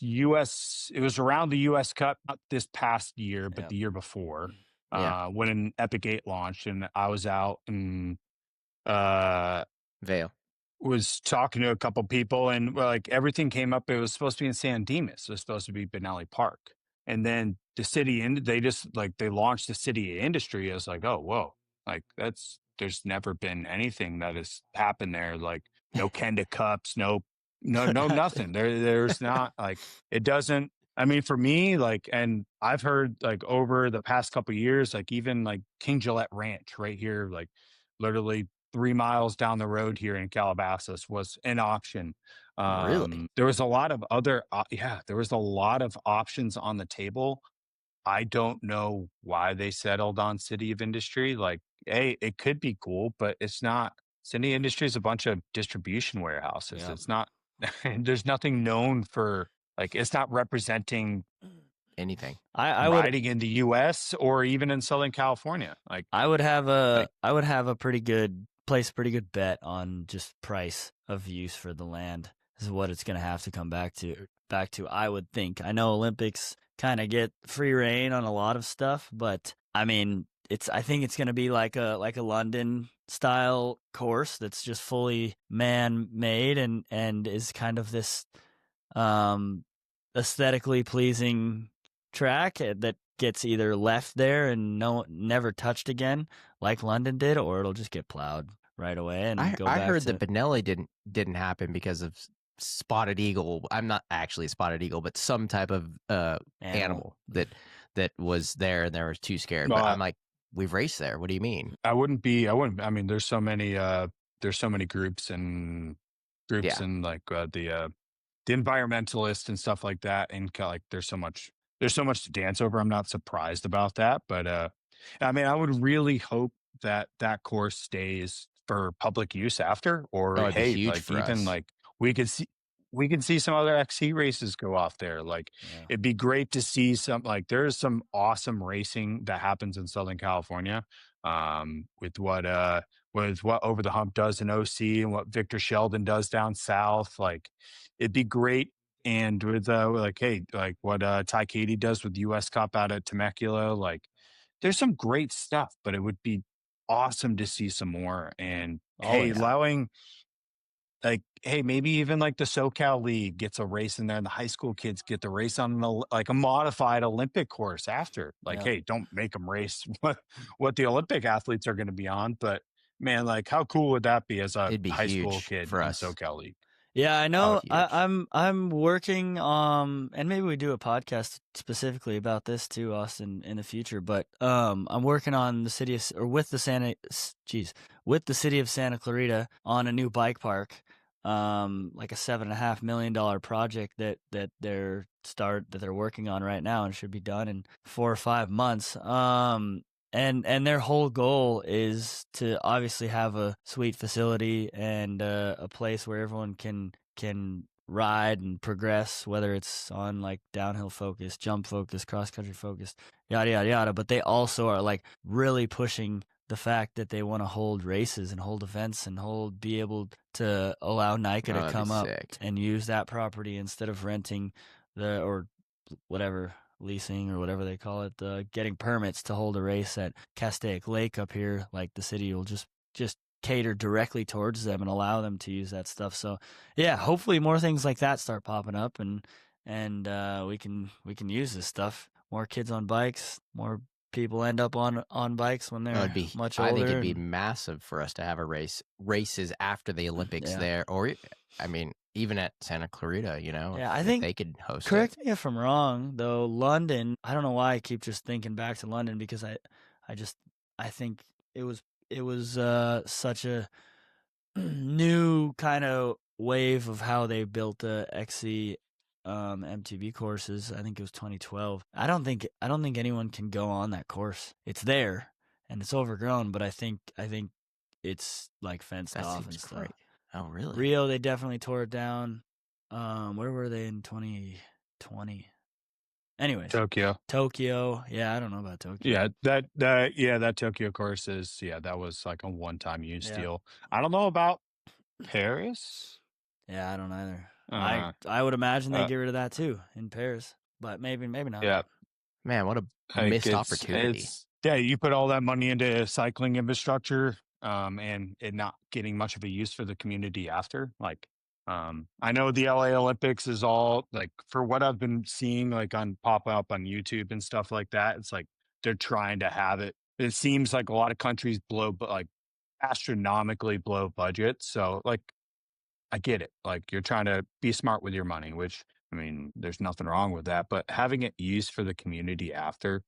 around the US Cup, not this past year, but Yep. the year before, Yeah. when an Epic 8 launched, and I was out and Vail. was talking to a couple people, and like everything came up. It was supposed to be in San Dimas. It was supposed to be Benelli Park. And then the city, and they launched the city industry. I was like, oh, whoa, like there's never been anything that has happened there. Like no Kenda Cups, no, nothing. There's not, like, it doesn't. I mean, for me, like, and I've heard like over the past couple of years, like even like King Gillette Ranch right here, like literally 3 miles down the road here in Calabasas, was an option. Really? There was a lot of other, there was a lot of options on the table. I don't know why they settled on City of Industry. Like, hey, it could be cool, but it's not. City Industry is a bunch of distribution warehouses. Yeah. It's not, there's nothing known for, like, it's not representing Anything. I would riding in the US or even in Southern California. Like, I would have a pretty good bet on just price of use for the land is what it's going to have to come back to, I would think. I know Olympics kind of get free reign on a lot of stuff, but I mean, I think it's going to be like a London style course that's just fully man-made and is kind of this aesthetically pleasing track that gets either left there and never touched again like London did, or it'll just get plowed right away and go back. I heard that Benelli didn't happen because of spotted eagle. I'm not actually a spotted eagle, but some type of animal that was there, and they were too scared. But I'm like, we've raced there. What do you mean? I wouldn't. I mean, there's so many groups and like the environmentalists and stuff like that, and like there's so much to dance over. I'm not surprised about that, but I mean, I would really hope that course stays for public use after, or It'd be hey, huge like for even us. like we could see some other XC races go off there. Like it'd be great to see some, like there's some awesome racing that happens in Southern California. With what Over the Hump does in OC and what Victor Sheldon does down south. Like it'd be great. And with like, hey, like what Ty Katie does with US Cup out at Temecula, like there's some great stuff, but it would be awesome to see some more. And hey, allowing, like, hey, maybe even like the SoCal League gets a race in there, and the high school kids get the race on like a modified Olympic course after. Like, hey, don't make them race what the Olympic athletes are going to be on, but man, like, how cool would that be as a It'd be high school huge kid for in us. SoCal League? Yeah, I know. huge. I'm working and maybe we do a podcast specifically about this too, Austin, in the future. But I'm working on the city of, or with the city of Santa Clarita on a new bike park, like a $7.5 million project that they're working on right now and should be done in 4 or 5 months. And their whole goal is to obviously have a sweet facility and a place where everyone can ride and progress, whether it's on like downhill focus, jump focus, cross country focus, yada yada yada. But they also are like really pushing the fact that they want to hold races and hold events and be able to allow NICA to come up and use that property instead of renting or whatever, leasing or whatever they call it, getting permits to hold a race at Castaic Lake up here. Like the city will just cater directly towards them and allow them to use that stuff. So yeah, hopefully more things like that start popping up and we can use this stuff. More kids on bikes, more people end up on bikes when they're much older. I think it'd be massive for us to have races after the Olympics there, or I mean, even at Santa Clarita, you know. Yeah, I think they could host it. Correct me if I'm wrong, though. London, I don't know why I keep just thinking back to London, because I think it was such a new kind of wave of how they built the XC MTB courses. I think it was 2012. I don't think anyone can go on that course. It's there and it's overgrown, but I think it's like fenced off and stuff. Great. Oh, really? Rio, they definitely tore it down. Where were they in 2020? Anyways, Tokyo. Yeah, I don't know about Tokyo. Yeah, that Tokyo course is, that was like a one-time use deal. I don't know about Paris. Yeah, I don't either. I would imagine they get rid of that too in Paris, but maybe not. Yeah, man, what a missed opportunity. Yeah, you put all that money into cycling infrastructure, and it not getting much of a use for the community after. Like, I know the LA Olympics is all like, for what I've been seeing, like on pop up on YouTube and stuff like that. It's like they're trying to have it. It seems like a lot of countries astronomically blow budget. So like, I get it. Like, you're trying to be smart with your money, which, I mean, there's nothing wrong with that, but having it used for the community after,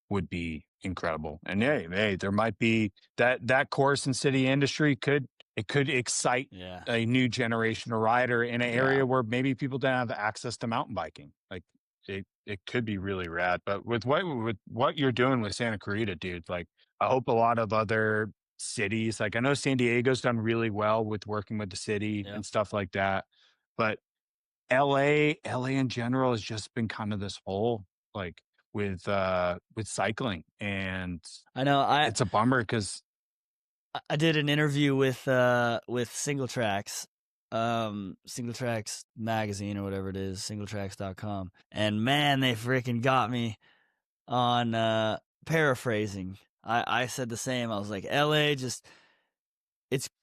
would be incredible. And hey, there might be that course in city industry could excite a new generation of rider in an area where maybe people don't have access to mountain biking. Like it could be really rad. But with what you're doing with Santa Clarita, dude, like I hope a lot of other cities, like I know San Diego's done really well with working with the city and stuff like that. But LA in general has just been kind of this whole like with cycling, and I know it's a bummer because I did an interview with Single Tracks magazine or whatever it is, singletracks.com, and man, they freaking got me on paraphrasing. I said the same. I was like, LA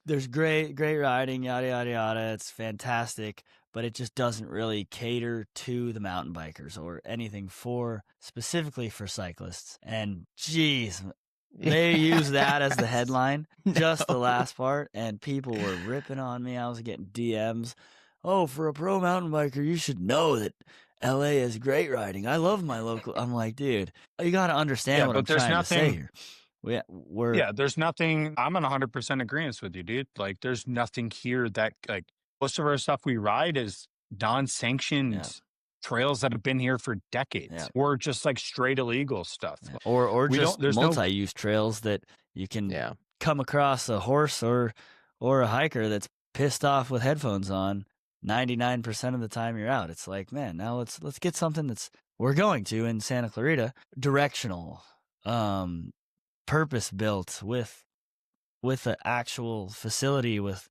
there's great riding, yada yada yada. It's fantastic, but it just doesn't really cater to the mountain bikers or anything specifically for cyclists. And geez, they use that as the headline, just the last part, and people were ripping on me. I was getting DMs. Oh, for a pro mountain biker, you should know that LA is great riding. I love my local. I'm like, dude, you got to understand what I'm trying to say here. There's nothing. I'm in 100% agreement with you, dude. Like, there's nothing here that, like, most of our stuff we ride is non-sanctioned trails that have been here for decades, or just like straight illegal stuff, or just multi-use trails that you can come across a horse or a hiker that's pissed off with headphones on 99% of the time you're out. It's like, man, now let's get something we're going to in Santa Clarita, directional, purpose built with an actual facility with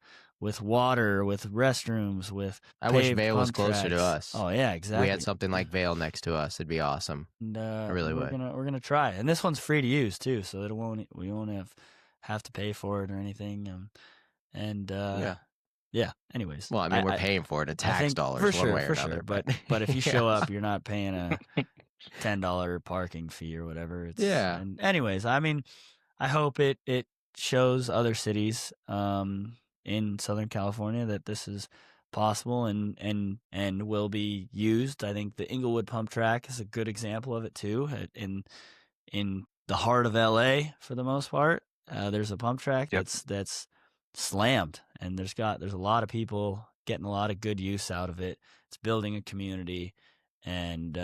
water, with restrooms, with I wish paved Vail was pump closer to tracks. us. Oh yeah, We exactly. had something like Vail next to us. It'd be awesome. And I really we're would. gonna try. And this one's free to use too, so we won't have to pay for it or anything. Yeah. Anyways, Well, I mean, we're paying for it in I tax think dollars for one sure, way or for another. sure. But if you show up, you're not paying a $10 parking fee or whatever. Yeah. And anyways, I mean, I hope it shows other cities in Southern California that this is possible and will be used. I think the Inglewood pump track is a good example of it too. In the heart of LA, for the most part, there's a pump track that's slammed, and there's a lot of people getting a lot of good use out of it. It's building a community, and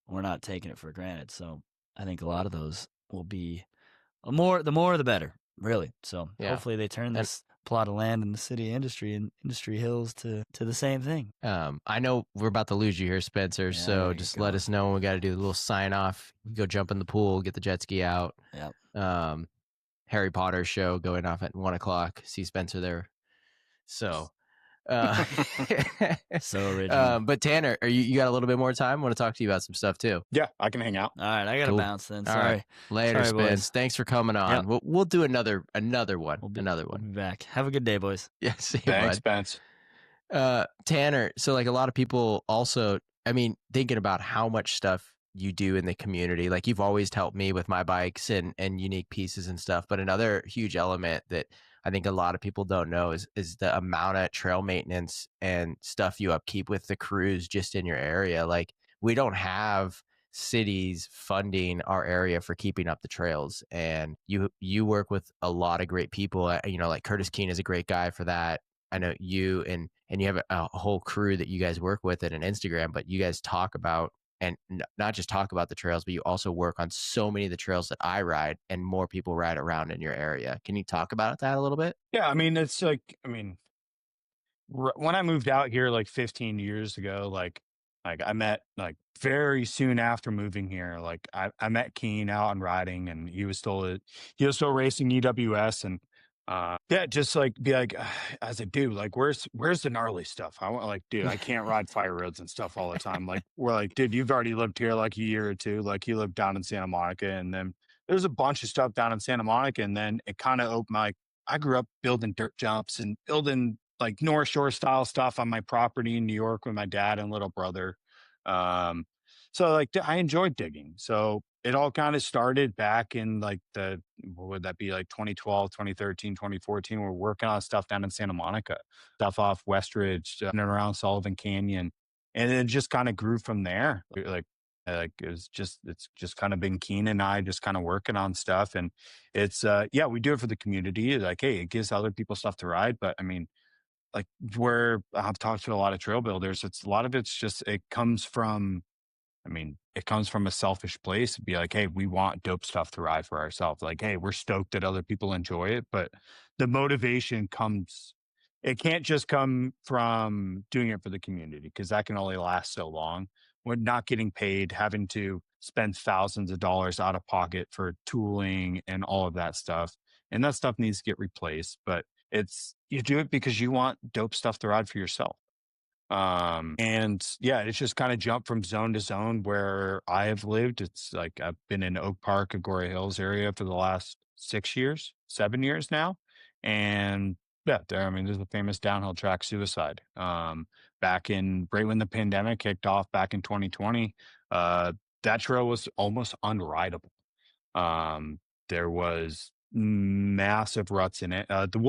we're not taking it for granted. So I think a lot of those will be the more the better, really. So hopefully they turn this plot of land in the city industry and Industry Hills to the same thing. I know we're about to lose you here, Spencer. Yeah, so just let us know when we got to do the little sign off. Go jump in the pool, get the jet ski out. Yep. Harry Potter show going off at 1:00. See Spencer there. So, so original. But Tanner, you got a little bit more time? I want to talk to you about some stuff too. Yeah, I can hang out. All right, I gotta bounce then. Sorry. All right. Later, Sorry, Spence. Thanks for coming on. Yep. We'll do another one. We'll be back. Have a good day, boys. Yeah, see you, Thanks, bud. Spence. Tanner, so like a lot of people also, I mean, thinking about how much stuff you do in the community, like you've always helped me with my bikes and unique pieces and stuff. But another huge element that I think a lot of people don't know is the amount of trail maintenance and stuff you upkeep with the crews just in your area. Like we don't have cities funding our area for keeping up the trails, and you work with a lot of great people. Like Curtis Keene is a great guy for that. I know you and you have a whole crew that you guys work with at an Instagram, but you guys talk about, and not just talk about the trails, but you also work on so many of the trails that I ride and more people ride around in your area. Can you talk about that a little bit? Yeah, I mean, it's like, when I moved out here like 15 years ago, like I met like very soon after moving here, like I met Keen out on riding, and he was still racing EWS, and just like be like, I was like, dude, like where's the gnarly stuff? I want, like, dude, I can't ride fire roads and stuff all the time. Like we're like, dude, you've already lived here like a year or two. Like he lived down in Santa Monica, and then there's a bunch of stuff down in Santa Monica, and then it kind of opened my. I grew up building dirt jumps and building like North Shore style stuff on my property in New York with my dad and little brother. So like I enjoyed digging. So it all kind of started back in like what would that be, like 2012, 2013, 2014. We're working on stuff down in Santa Monica, stuff off Westridge and around Sullivan Canyon. And it just kind of grew from there. It's just kind of been Keen and I just kind of working on stuff. And it's, we do it for the community. Like, hey, it gives other people stuff to ride. But I mean, like where I've talked to a lot of trail builders, a lot of it's just, it comes from a selfish place to be like, hey, we want dope stuff to ride for ourselves. Like, hey, we're stoked that other people enjoy it. But the motivation it can't just come from doing it for the community, because that can only last so long. We're not getting paid, having to spend thousands of dollars out of pocket for tooling and all of that stuff. And that stuff needs to get replaced. But you do it because you want dope stuff to ride for yourself. It's just kind of jumped from zone to zone where I have lived. It's like I've been in Oak Park, Agoura Hills area for the last 7 years now. And there's a famous downhill track, Suicide. Back right when the pandemic kicked off back in 2020, that trail was almost unrideable. There was massive ruts in it. The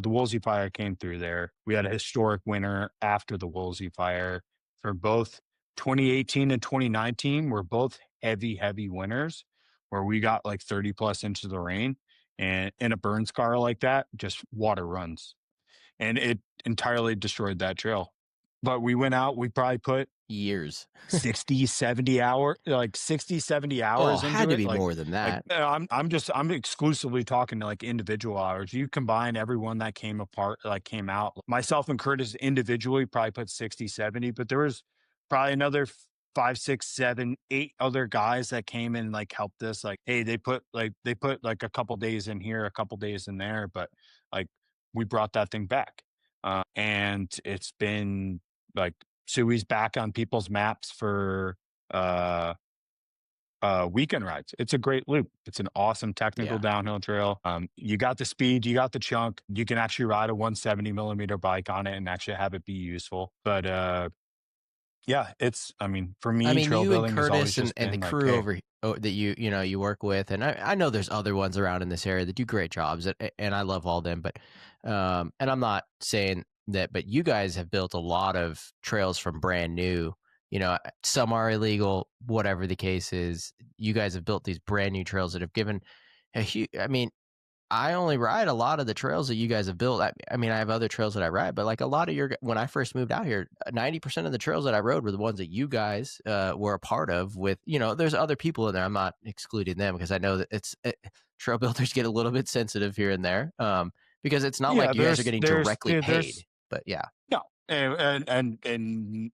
Woolsey fire came through there. We had a historic winter after the Woolsey fire for both 2018 and 2019 were both heavy winters where we got like 30 plus inches of rain, and in a burn scar like that, just water runs, and it entirely destroyed that trail. but we went out, we probably put Years. 60, 70 hour, like 60, 70 Oh, hours had into to it. be more than that. I'm exclusively talking to like individual hours. You combine everyone that came apart, like came out, myself and Curtis individually probably put 60, 70, but there was probably another five, six, seven, eight other guys that came and like helped us. Like, hey, they put like a couple days in here, a couple days in there, but like we brought that thing back. And it's been like Sui's back on people's maps for uh weekend rides. It's a great loop. It's an awesome technical Yeah. downhill trail. You got the speed, you got the chunk. You can actually ride a 170 millimeter bike on it and actually have it be useful. But yeah, I mean, for I me, mean, trail you and building has always Curtis just and the been like, crew hey, over that you work with, and I know there's other ones around in this area that do great jobs, and I love all them. But and I'm not saying that, but you guys have built a lot of trails from brand new. Some are illegal, whatever the case is. You guys have built these brand new trails that have given a huge. I mean, I only ride a lot of the trails that you guys have built. I mean, I have other trails that I ride, but like a lot of when I first moved out here, 90% of the trails that I rode were the ones that you guys were a part of with, there's other people in there. I'm not excluding them because I know that trail builders get a little bit sensitive here and there because it's not yeah, like you guys are getting directly there's paid, but yeah. no, and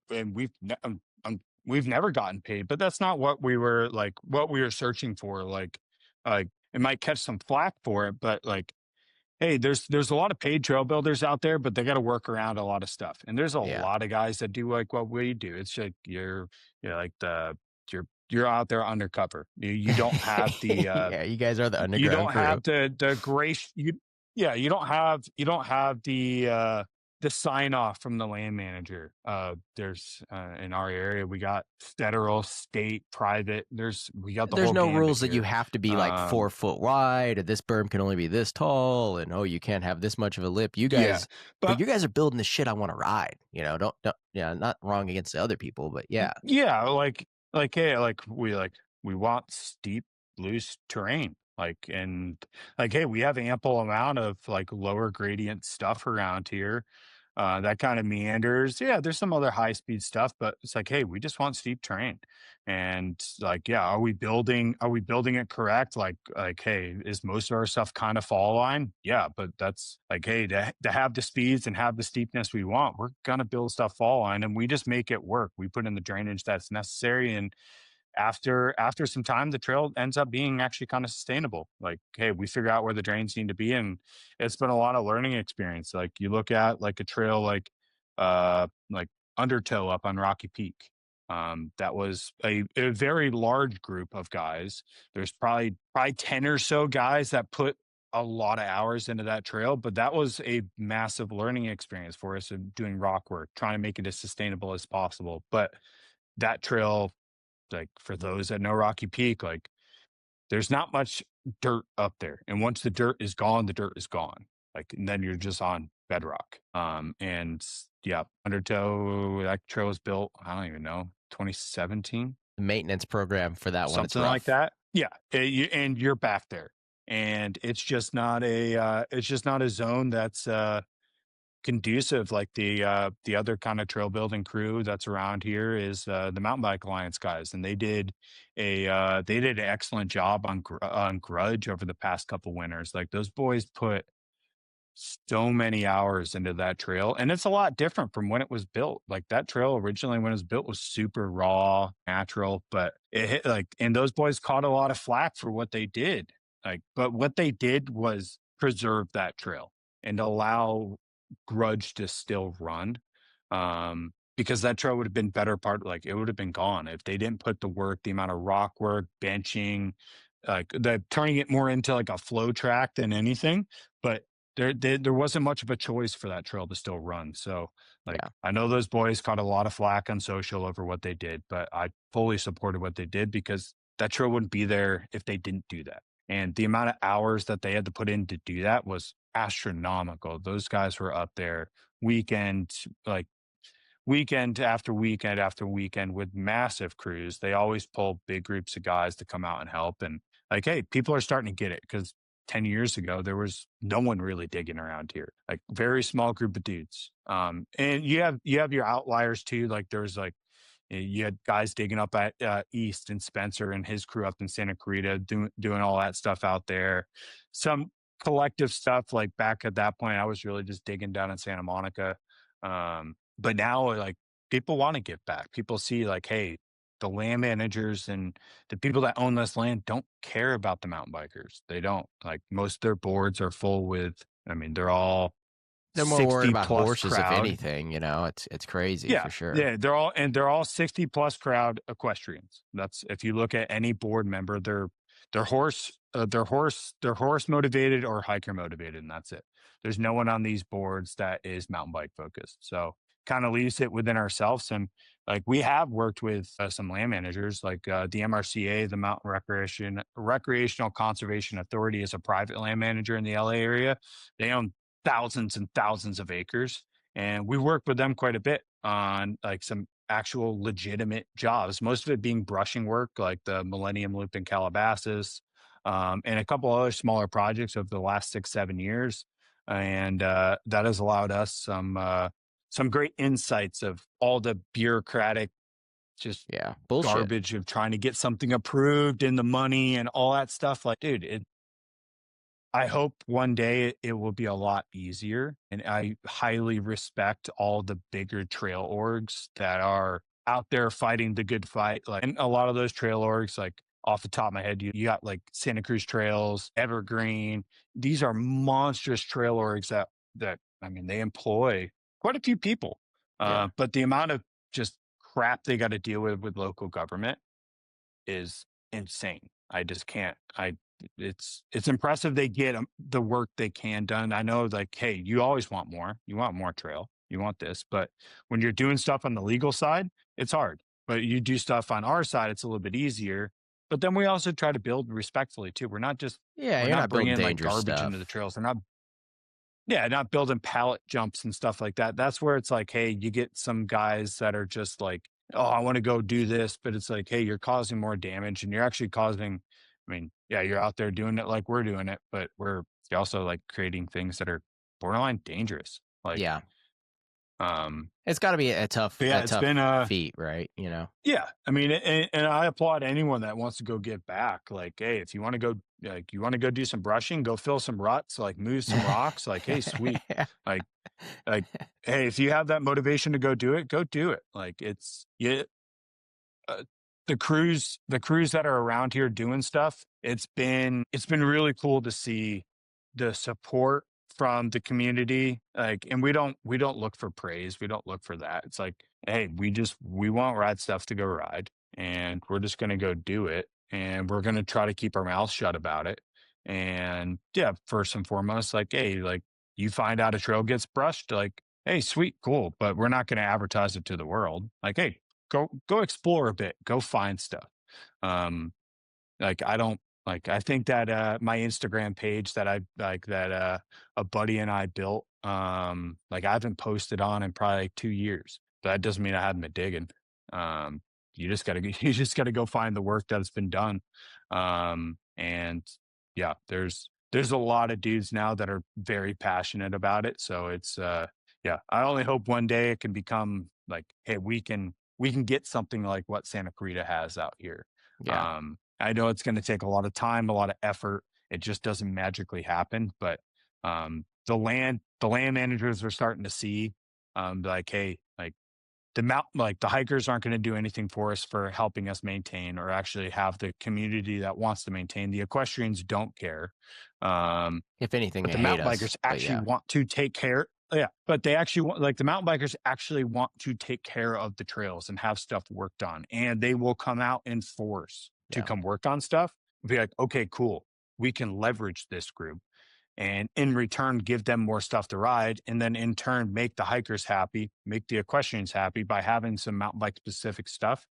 we've never gotten paid, but that's not what we were like. What we were searching for, like it might catch some flack for it, but like, hey, there's a lot of paid trail builders out there, but they got to work around a lot of stuff, and there's a Yeah. lot of guys that do like what we do. It's like you're like you're out there undercover. You don't have the Yeah, you guys are the you underground don't crew. have the grace you yeah, you don't have the sign off from the land manager. There's in our area we got federal, state, private. We got the There's whole no gambit rules that you here. have to be like Um 4 foot wide, or this berm can only be this tall, and oh, you can't have this much of a lip. yeah. But But you guys are building the shit I want to ride. Don't, yeah, not wrong against the other people, but yeah, yeah, hey, we want steep, loose terrain. Hey, we have ample amount of like lower gradient stuff around here. That kind of meanders. Yeah, there's some other high speed stuff, but it's like, hey, we just want steep terrain. And like, yeah, are we building it correct? Hey, is most of our stuff kind of fall line? Yeah, but that's like, hey, to have the speeds and have the steepness we want, we're gonna build stuff fall line and we just make it work. We put in the drainage that's necessary. And after some time, the trail ends up being actually kind of sustainable. Like, hey, we figure out where the drains need to be, and it's been a lot of learning experience. Like you look at like a trail like Undertow up on Rocky Peak. That was a very large group of guys. There's probably 10 or so guys that put a lot of hours into that trail, but that was a massive learning experience for us of doing rock work, trying to make it as sustainable as possible. But that trail, like for those that know Rocky Peak, like there's not much dirt up there. And once the dirt is gone, the dirt is gone. Like, and then you're just on bedrock. And yeah, Undertow, that trail was built, I don't even know, 2017, the maintenance program for that one, it's something like rough. that. Yeah. And you're back there. And it's just not a zone that's conducive like the other kind of trail building crew that's around here is the Mountain Bike Alliance guys, and they did an excellent job on Grudge over the past couple winters. Like those boys put so many hours into that trail, and it's a lot different from when it was built. Like that trail originally when it was built was super raw, natural, but it hit like, and those boys caught a lot of flack for what they did. Like, but what they did was preserve that trail and allow Grudge to still run. Because that trail would have been better part, like it would have been gone if they didn't put the work, the amount of rock work, benching, like the turning it more into like a flow track than anything. But there wasn't much of a choice for that trail to still run. So like Yeah. I know those boys caught a lot of flack on social over what they did, but I fully supported what they did because that trail wouldn't be there if they didn't do that. And the amount of hours that they had to put in to do that was astronomical. Those guys were up there weekend, like weekend after weekend after weekend with massive crews. They always pull big groups of guys to come out and help. And like, hey, people are starting to get it because 10 years ago, there was no one really digging around here, like very small group of dudes. And you have your outliers too. Like there's like, you had guys digging up at East and Spencer and his crew up in Santa Clarita doing all that stuff out there. Some collective stuff like back at that point, I was really just digging down in Santa Monica. But now like people want to give back. People see like, hey, the land managers and the people that own this land don't care about the mountain bikers. They don't. Like most of their boards are full with, I mean, they're all They're more worried 60 about plus horses, if crowd. anything. You know, it's crazy Yeah, for sure. yeah, they're all 60 plus crowd equestrians. That's if you look at any board member, they're horse motivated or hiker motivated, and that's it. There's no one on these boards that is mountain bike focused. So kind of leaves it within ourselves. And like we have worked with some land managers, like the MRCA, the Mountain Recreational Conservation Authority, is a private land manager in the LA area. They own thousands and thousands of acres. And we worked with them quite a bit on like some actual legitimate jobs, most of it being brushing work, like the Millennium Loop in Calabasas, and a couple other smaller projects over the last 6, 7 years. And that has allowed us some great insights of all the bureaucratic just Yeah, bullshit. garbage of trying to get something approved and the money and all that stuff. Like, dude, I hope one day it will be a lot easier. And I highly respect all the bigger trail orgs that are out there fighting the good fight. Like, and a lot of those trail orgs, like off the top of my head, you got like Santa Cruz Trails, Evergreen. These are monstrous trail orgs that I mean, they employ quite a few people. Yeah. But the amount of just crap they got to deal with local government is insane. I just can't. It's impressive they get the work they can done. I know, like, hey, you always want more. You want more trail. You want this, but when you're doing stuff on the legal side, it's hard. But you do stuff on our side, it's a little bit easier. But then we also try to build respectfully too. We're not You're not building bringing like dangerous garbage stuff. into the trails. We're not Yeah, not building pallet jumps and stuff like that. That's where it's like, hey, you get some guys that are just like, oh, I want to go do this, but it's like, hey, you're causing more damage and you're actually causing, I mean, yeah, you're out there doing it like we're doing it, but we're also like creating things that are borderline dangerous. Like, Yeah, um, it's got to be a tough, but yeah, it's been feat, right? You know. yeah, I mean, and I applaud anyone that wants to go give back. Like, hey, if you want to go, like, you want to go do some brushing, go fill some ruts, like move some rocks. Like, hey, sweet. Like, like, hey, if you have that motivation to go do it, go do it. Like, uh, the crews that are around here doing stuff. It's been really cool to see the support from the community. Like, and we don't look for praise. We don't look for that. It's like, hey, we want ride stuff to go ride, and we're just gonna go do it, and we're gonna try to keep our mouths shut about it. And yeah, first and foremost, like, hey, like you find out a trail gets brushed, like, hey, sweet, cool, but we're not gonna advertise it to the world. Like, hey, go explore a bit, go find stuff. Um, like I don't like I think that my Instagram page that I like that a buddy and I built, like I haven't posted on in probably like 2 years. But that doesn't mean I haven't been digging. Um, you just gotta you just gotta go find the work that's been done. And yeah, there's a lot of dudes now that are very passionate about it. So it's yeah, I only hope one day it can become like, hey, we can get something like what Santa Clarita has out here. Yeah. I know it's going to take a lot of time, a lot of effort. It just doesn't magically happen. But the land managers are starting to see, like, hey, like like the hikers aren't going to do anything for us for helping us maintain or actually have the community that wants to maintain. The equestrians don't care. If anything, But they the hate mountain us. bikers But actually yeah, want to take care. Yeah, but they actually want, like the mountain bikers actually want to take care of the trails and have stuff worked on, and they will come out in force to yeah, come work on stuff. Be like, okay, cool, we can leverage this group, and in return, give them more stuff to ride, and then in turn, make the hikers happy, make the equestrians happy by having some mountain bike specific stuff.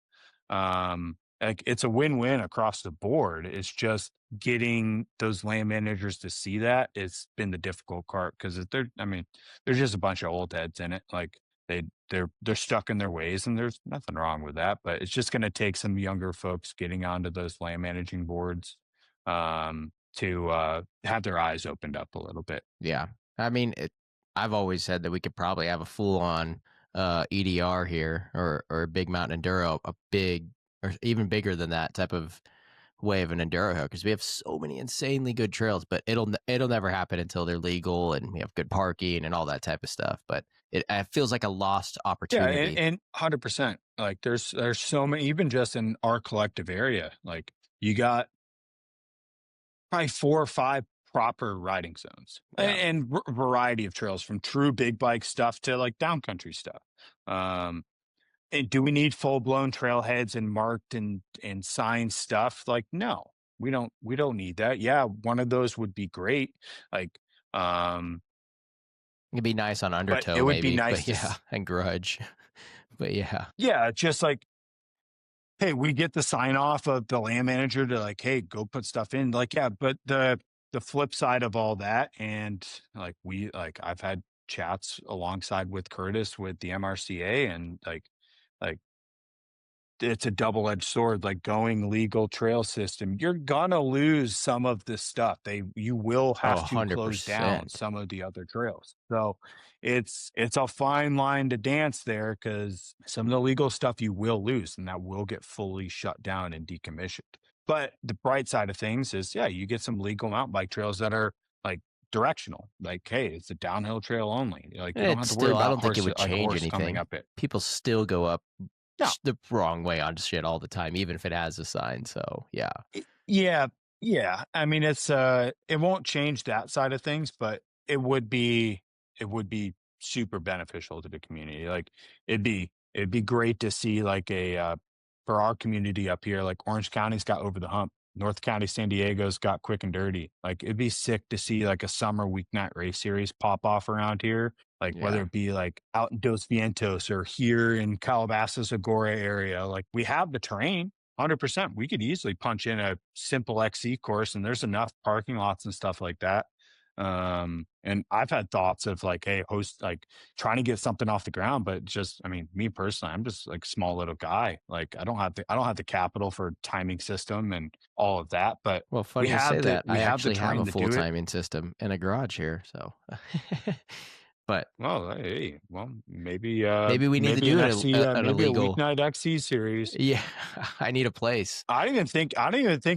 Like it's a win-win across the board. It's just getting those land managers to see that it's been the difficult part because I mean, there's just a bunch of old heads in it. Like they're stuck in their ways, and there's nothing wrong with that. But it's just going to take some younger folks getting onto those land managing boards, to have their eyes opened up a little bit. Yeah. I mean, I've always said that we could probably have a full on EDR here, or a big mountain enduro, a big, or even bigger than that type of way of an enduro hill, because we have so many insanely good trails, but it'll never happen until they're legal and we have good parking and all that type of stuff. But it feels like a lost Yeah, opportunity. and 100%. Like there's so many, even just in our collective area. Like you got probably 4 or 5 proper riding zones, Yeah. and variety of trails from true big bike stuff to like downcountry stuff. Um, and do we need full blown trailheads and marked and signed stuff? Like, no, we don't need that. Yeah, one of those would be great. Like, um, It'd be nice on but it Undertow would be maybe, nice but yeah, and Grudge. But yeah. yeah, just like, hey, we get the sign off of the land manager to like, hey, go put stuff in. Like, yeah, but the flip side of all that, and like I've had chats alongside with Curtis with the MRCA, and like it's a double-edged sword. Like going legal trail system, you're gonna lose some of this stuff. You will Oh, have to close down 100%. some of the other trails. So it's a fine line to dance there, because some of the legal stuff you will lose, and that will get fully shut down and decommissioned. But the bright side of things is, yeah, you get some legal mountain bike trails that are like directional. Like, hey, it's a downhill trail only. Like you don't have It's to worry still, I about don't think it would a change horse coming anything. up it. People still go up No, the wrong way on shit all the time, even if it has a sign. So yeah. yeah, yeah. I mean, it won't change that side of things, but it would be super beneficial to the community. Like it'd be great to see like for our community up here, like Orange County's got Over the Hump. North County, San Diego's got Quick and Dirty. Like it'd be sick to see like a summer weeknight race series pop off around here. Like whether Yeah. it be like out in Dos Vientos or here in Calabasas, Agora area. Like we have the terrain. 100%. We could easily punch in a simple XC course, and there's enough parking lots and stuff like that. And I've had thoughts of like, hey, host, like trying to get something off the ground, but just, I mean, me personally, I'm just like small little guy. Like I don't have the capital for timing system and all of that, but Well, funny you say that. we I have the actually have a terrain to full do it. timing system in a garage here. So, but Well, hey, well, maybe we need to maybe an do XC, an maybe a illegal. weeknight XC series. Yeah. I need a place. I don't even think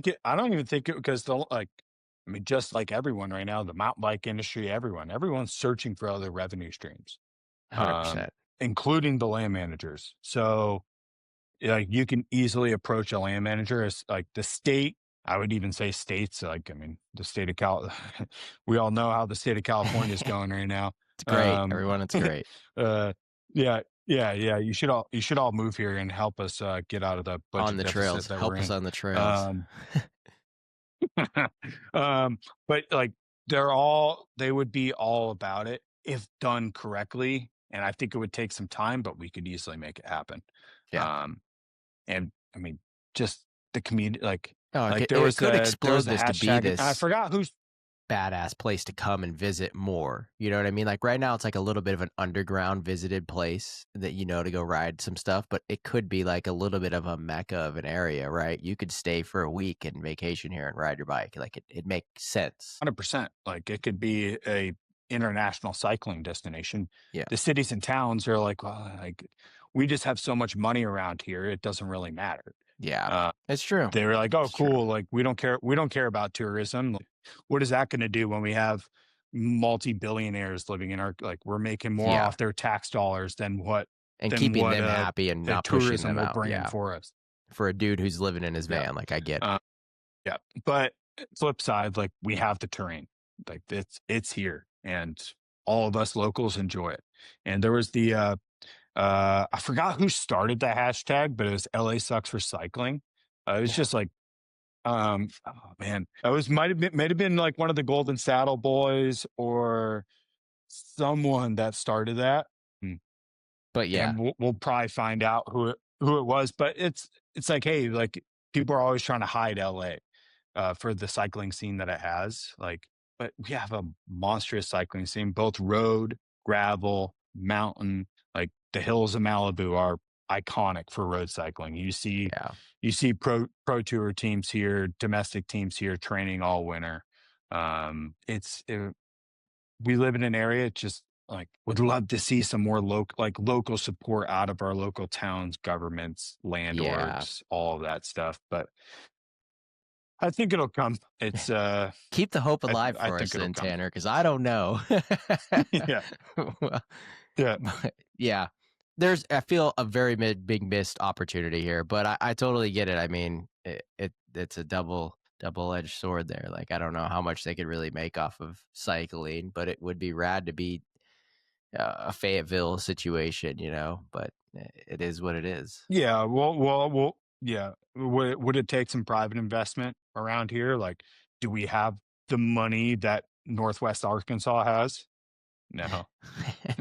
it because I mean, just like everyone right now, the mountain bike industry, everyone's searching for other revenue streams, um, 100%. including the land managers. So, like, you can easily approach a land manager as like the state. I would even say states, like, I mean, the state of we all know how the state of California is going right now. It's great. Um, Everyone, it's great. uh, yeah, yeah. You should all move here and help us get out of the On budget the deficit trails. that we're Help us in. on the trails. Um, um, but like they would be all about it if done correctly. And I think it would take some time, but we could easily make it happen. Yeah. Um, and I mean, just the community, Oh, like it could there explode was the this to be hashtag, and I this forgot who's. badass place to come and visit more. You know what I mean? Like right now, it's like a little bit of an underground visited place that, to go ride some stuff, but it could be like a little bit of a mecca of an area, right? You could stay for a week and vacation here and ride your bike. Like it makes sense. 100%. Like it could be a international cycling destination. Yeah. The cities and towns are like, well, like we just have so much money around here, it doesn't really matter. Yeah. It's true. They were like, oh, It's true. cool. Like we don't care. We don't care about tourism. Like, what is that going to do when we have multi-billionaires living in like we're making more Yeah. off their tax dollars than what And than keeping what them happy and not pushing tourism them will out. bring in Yeah. for us. For a dude who's living in his Yeah. van. Like I get it. Yeah. But flip side, like we have the terrain, like it's here, and all of us locals enjoy it. And there was I forgot who started the hashtag, but it was LA sucks for cycling. It was just like, oh man, it was might have been like one of the Golden Saddle Boys or someone that started that. But yeah. And we'll probably find out who it was. But it's like, hey, like people are always trying to hide LA for the cycling scene that it has. Like, but we have a monstrous cycling scene, both road, gravel, mountain. Like the hills of Malibu are iconic for road cycling. You see Yeah. pro tour teams here, domestic teams here training all winter. We live in an area, just like would love to see some more local support out of our local towns, governments, Yeah. landlords, all of that stuff. But I think it'll come. It's Keep the hope I alive I for us think it'll then, come. Tanner, because I don't know. Yeah. Well, Yeah. but yeah, I feel a very big missed opportunity here, but I totally get it. I mean, it's a double-edged sword there. Like, I don't know how much they could really make off of cycling, but it would be rad to be a Fayetteville situation, but it is what it is. Yeah. Yeah. Would it take some private investment around here? Like, do we have the money that Northwest Arkansas has? No.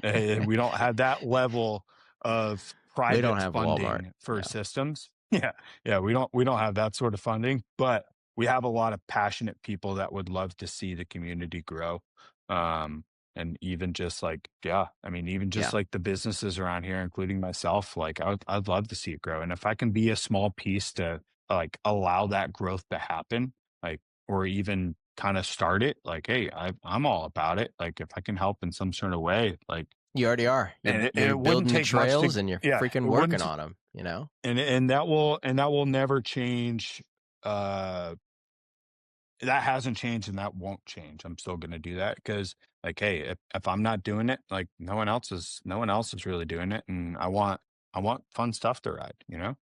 We don't have that level of We don't private have Walmart. funding for No. systems. Yeah. Yeah, we don't have that sort of funding, but we have a lot of passionate people that would love to see the community grow. Um, and even just like, yeah, I mean, even Yeah. just like the businesses around here, including myself, like I'd love to see it grow. And if I can be a small piece to like allow that growth to happen, like, or even kind of start it, like, hey, I'm all about it. Like if I can help in some sort of way, like, You already are. You're and you're it wouldn't building the take much to, trails and you're yeah, freaking it working wouldn't, on them. and that will never change. Uh, that hasn't changed and that won't change. I'm still going to do that because, like, hey, if I'm not doing it, like no one else is really doing it, and I want fun stuff to ride.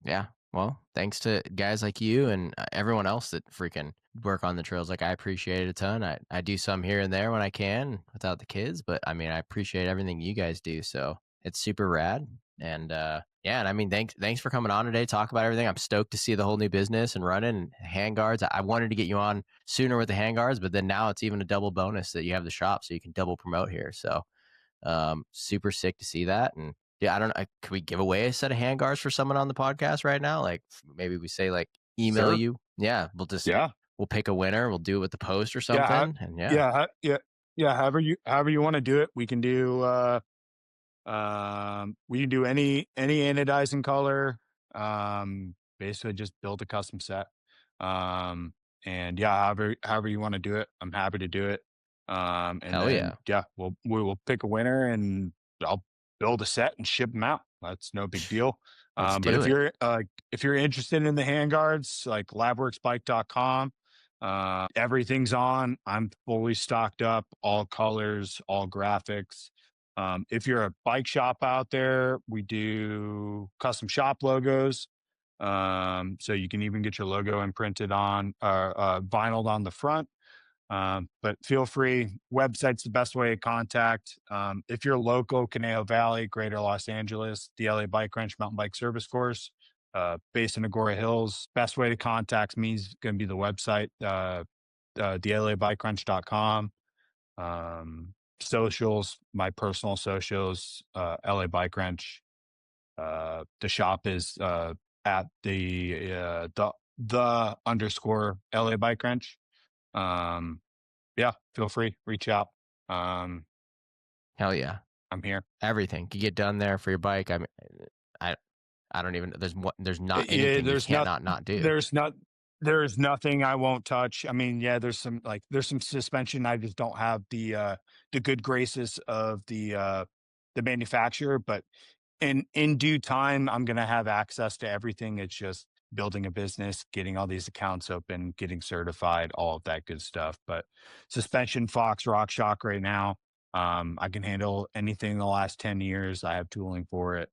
Yeah. Well, thanks to guys like you and everyone else that freaking work on the trails. Like, I appreciate it a ton. I do some here and there when I can without the kids, but I mean, I appreciate everything you guys do. So it's super rad. And yeah, and I mean, thanks for coming on today, talk about everything. I'm stoked to see the whole new business and running and handguards. I wanted to get you on sooner with the handguards, but then now it's even a double bonus that you have the shop, so you can double promote here. So super sick to see that. And yeah, I don't know. Could we give away a set of handguards for someone on the podcast right now? Like maybe we say like email Sure. you. Yeah, Yeah. we'll pick a winner. We'll do it with the post or Yeah. something. And yeah, Yeah. Yeah. However you want to do it, we can do. We can do any anodizing color. Basically just build a custom set. Um, and yeah, however you want to do it, I'm happy to do it. And hell then yeah, yeah, we will pick a winner and I'll build a set and ship them out. That's no big deal. let's But do it. if you're interested in the handguards, like labworksbike.com, everything's on. I'm fully stocked up, all colors, all graphics. If you're a bike shop out there, we do custom shop logos. So you can even get your logo imprinted on, vinyled on the front. But feel free. Website's the best way to contact. If you're local, Conejo Valley, Greater Los Angeles, the LA Bike Ranch Mountain Bike Service Course, based in Agora Hills. Best way to contact me is going to be the website, thelabikeranch.com. Socials, my personal socials, LA Bike Ranch. The shop is at the underscore LA Bike Ranch. Yeah, feel free, reach out. Hell yeah, I'm here. everything can get done there for your bike. I mean, I I don't even. There's not Yeah, anything you cannot not do. there's nothing I won't touch. I mean, yeah, there's some suspension. I just don't have the good graces of the manufacturer, but in due time, I'm gonna have access to everything. It's just building a business, getting all these accounts open, getting certified, all of that good stuff. But suspension, Fox, Rock Shock right now. I can handle anything in the last 10 years. I have tooling for it.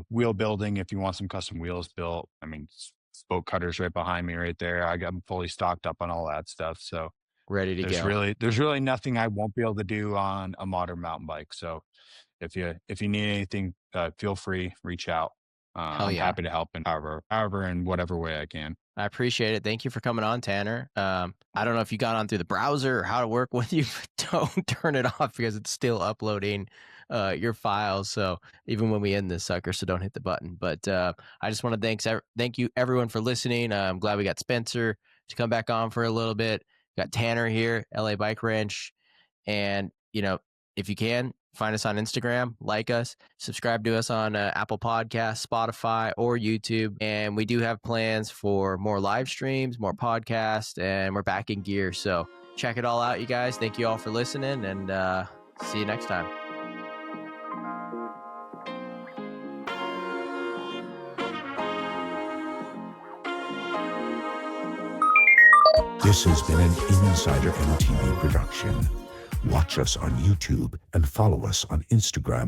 Wheel building, if you want some custom wheels built. I mean, spoke cutters right behind me right there. I'm fully stocked up on all that stuff. So Ready to there's go. really nothing I won't be able to do on a modern mountain bike. So if you need anything, feel free, reach out. Hell I'm yeah. happy to help in however in whatever way I can. I appreciate it. Thank you for coming on, Tanner. I don't know if you got on through the browser or how to work with you, but don't turn it off because it's still uploading your files. So even when we end this sucker, so don't hit the button. But I just want to thank you everyone for listening. I'm glad we got Spencer to come back on for a little bit. Got Tanner here, LA Bike Ranch, and if you can, find us on Instagram, like us, subscribe to us on Apple Podcasts, Spotify, or YouTube. And we do have plans for more live streams, more podcasts, and we're back in gear. So check it all out, you guys. Thank you all for listening, and see you next time. This has been an Insider MTV production. Watch us on YouTube and follow us on Instagram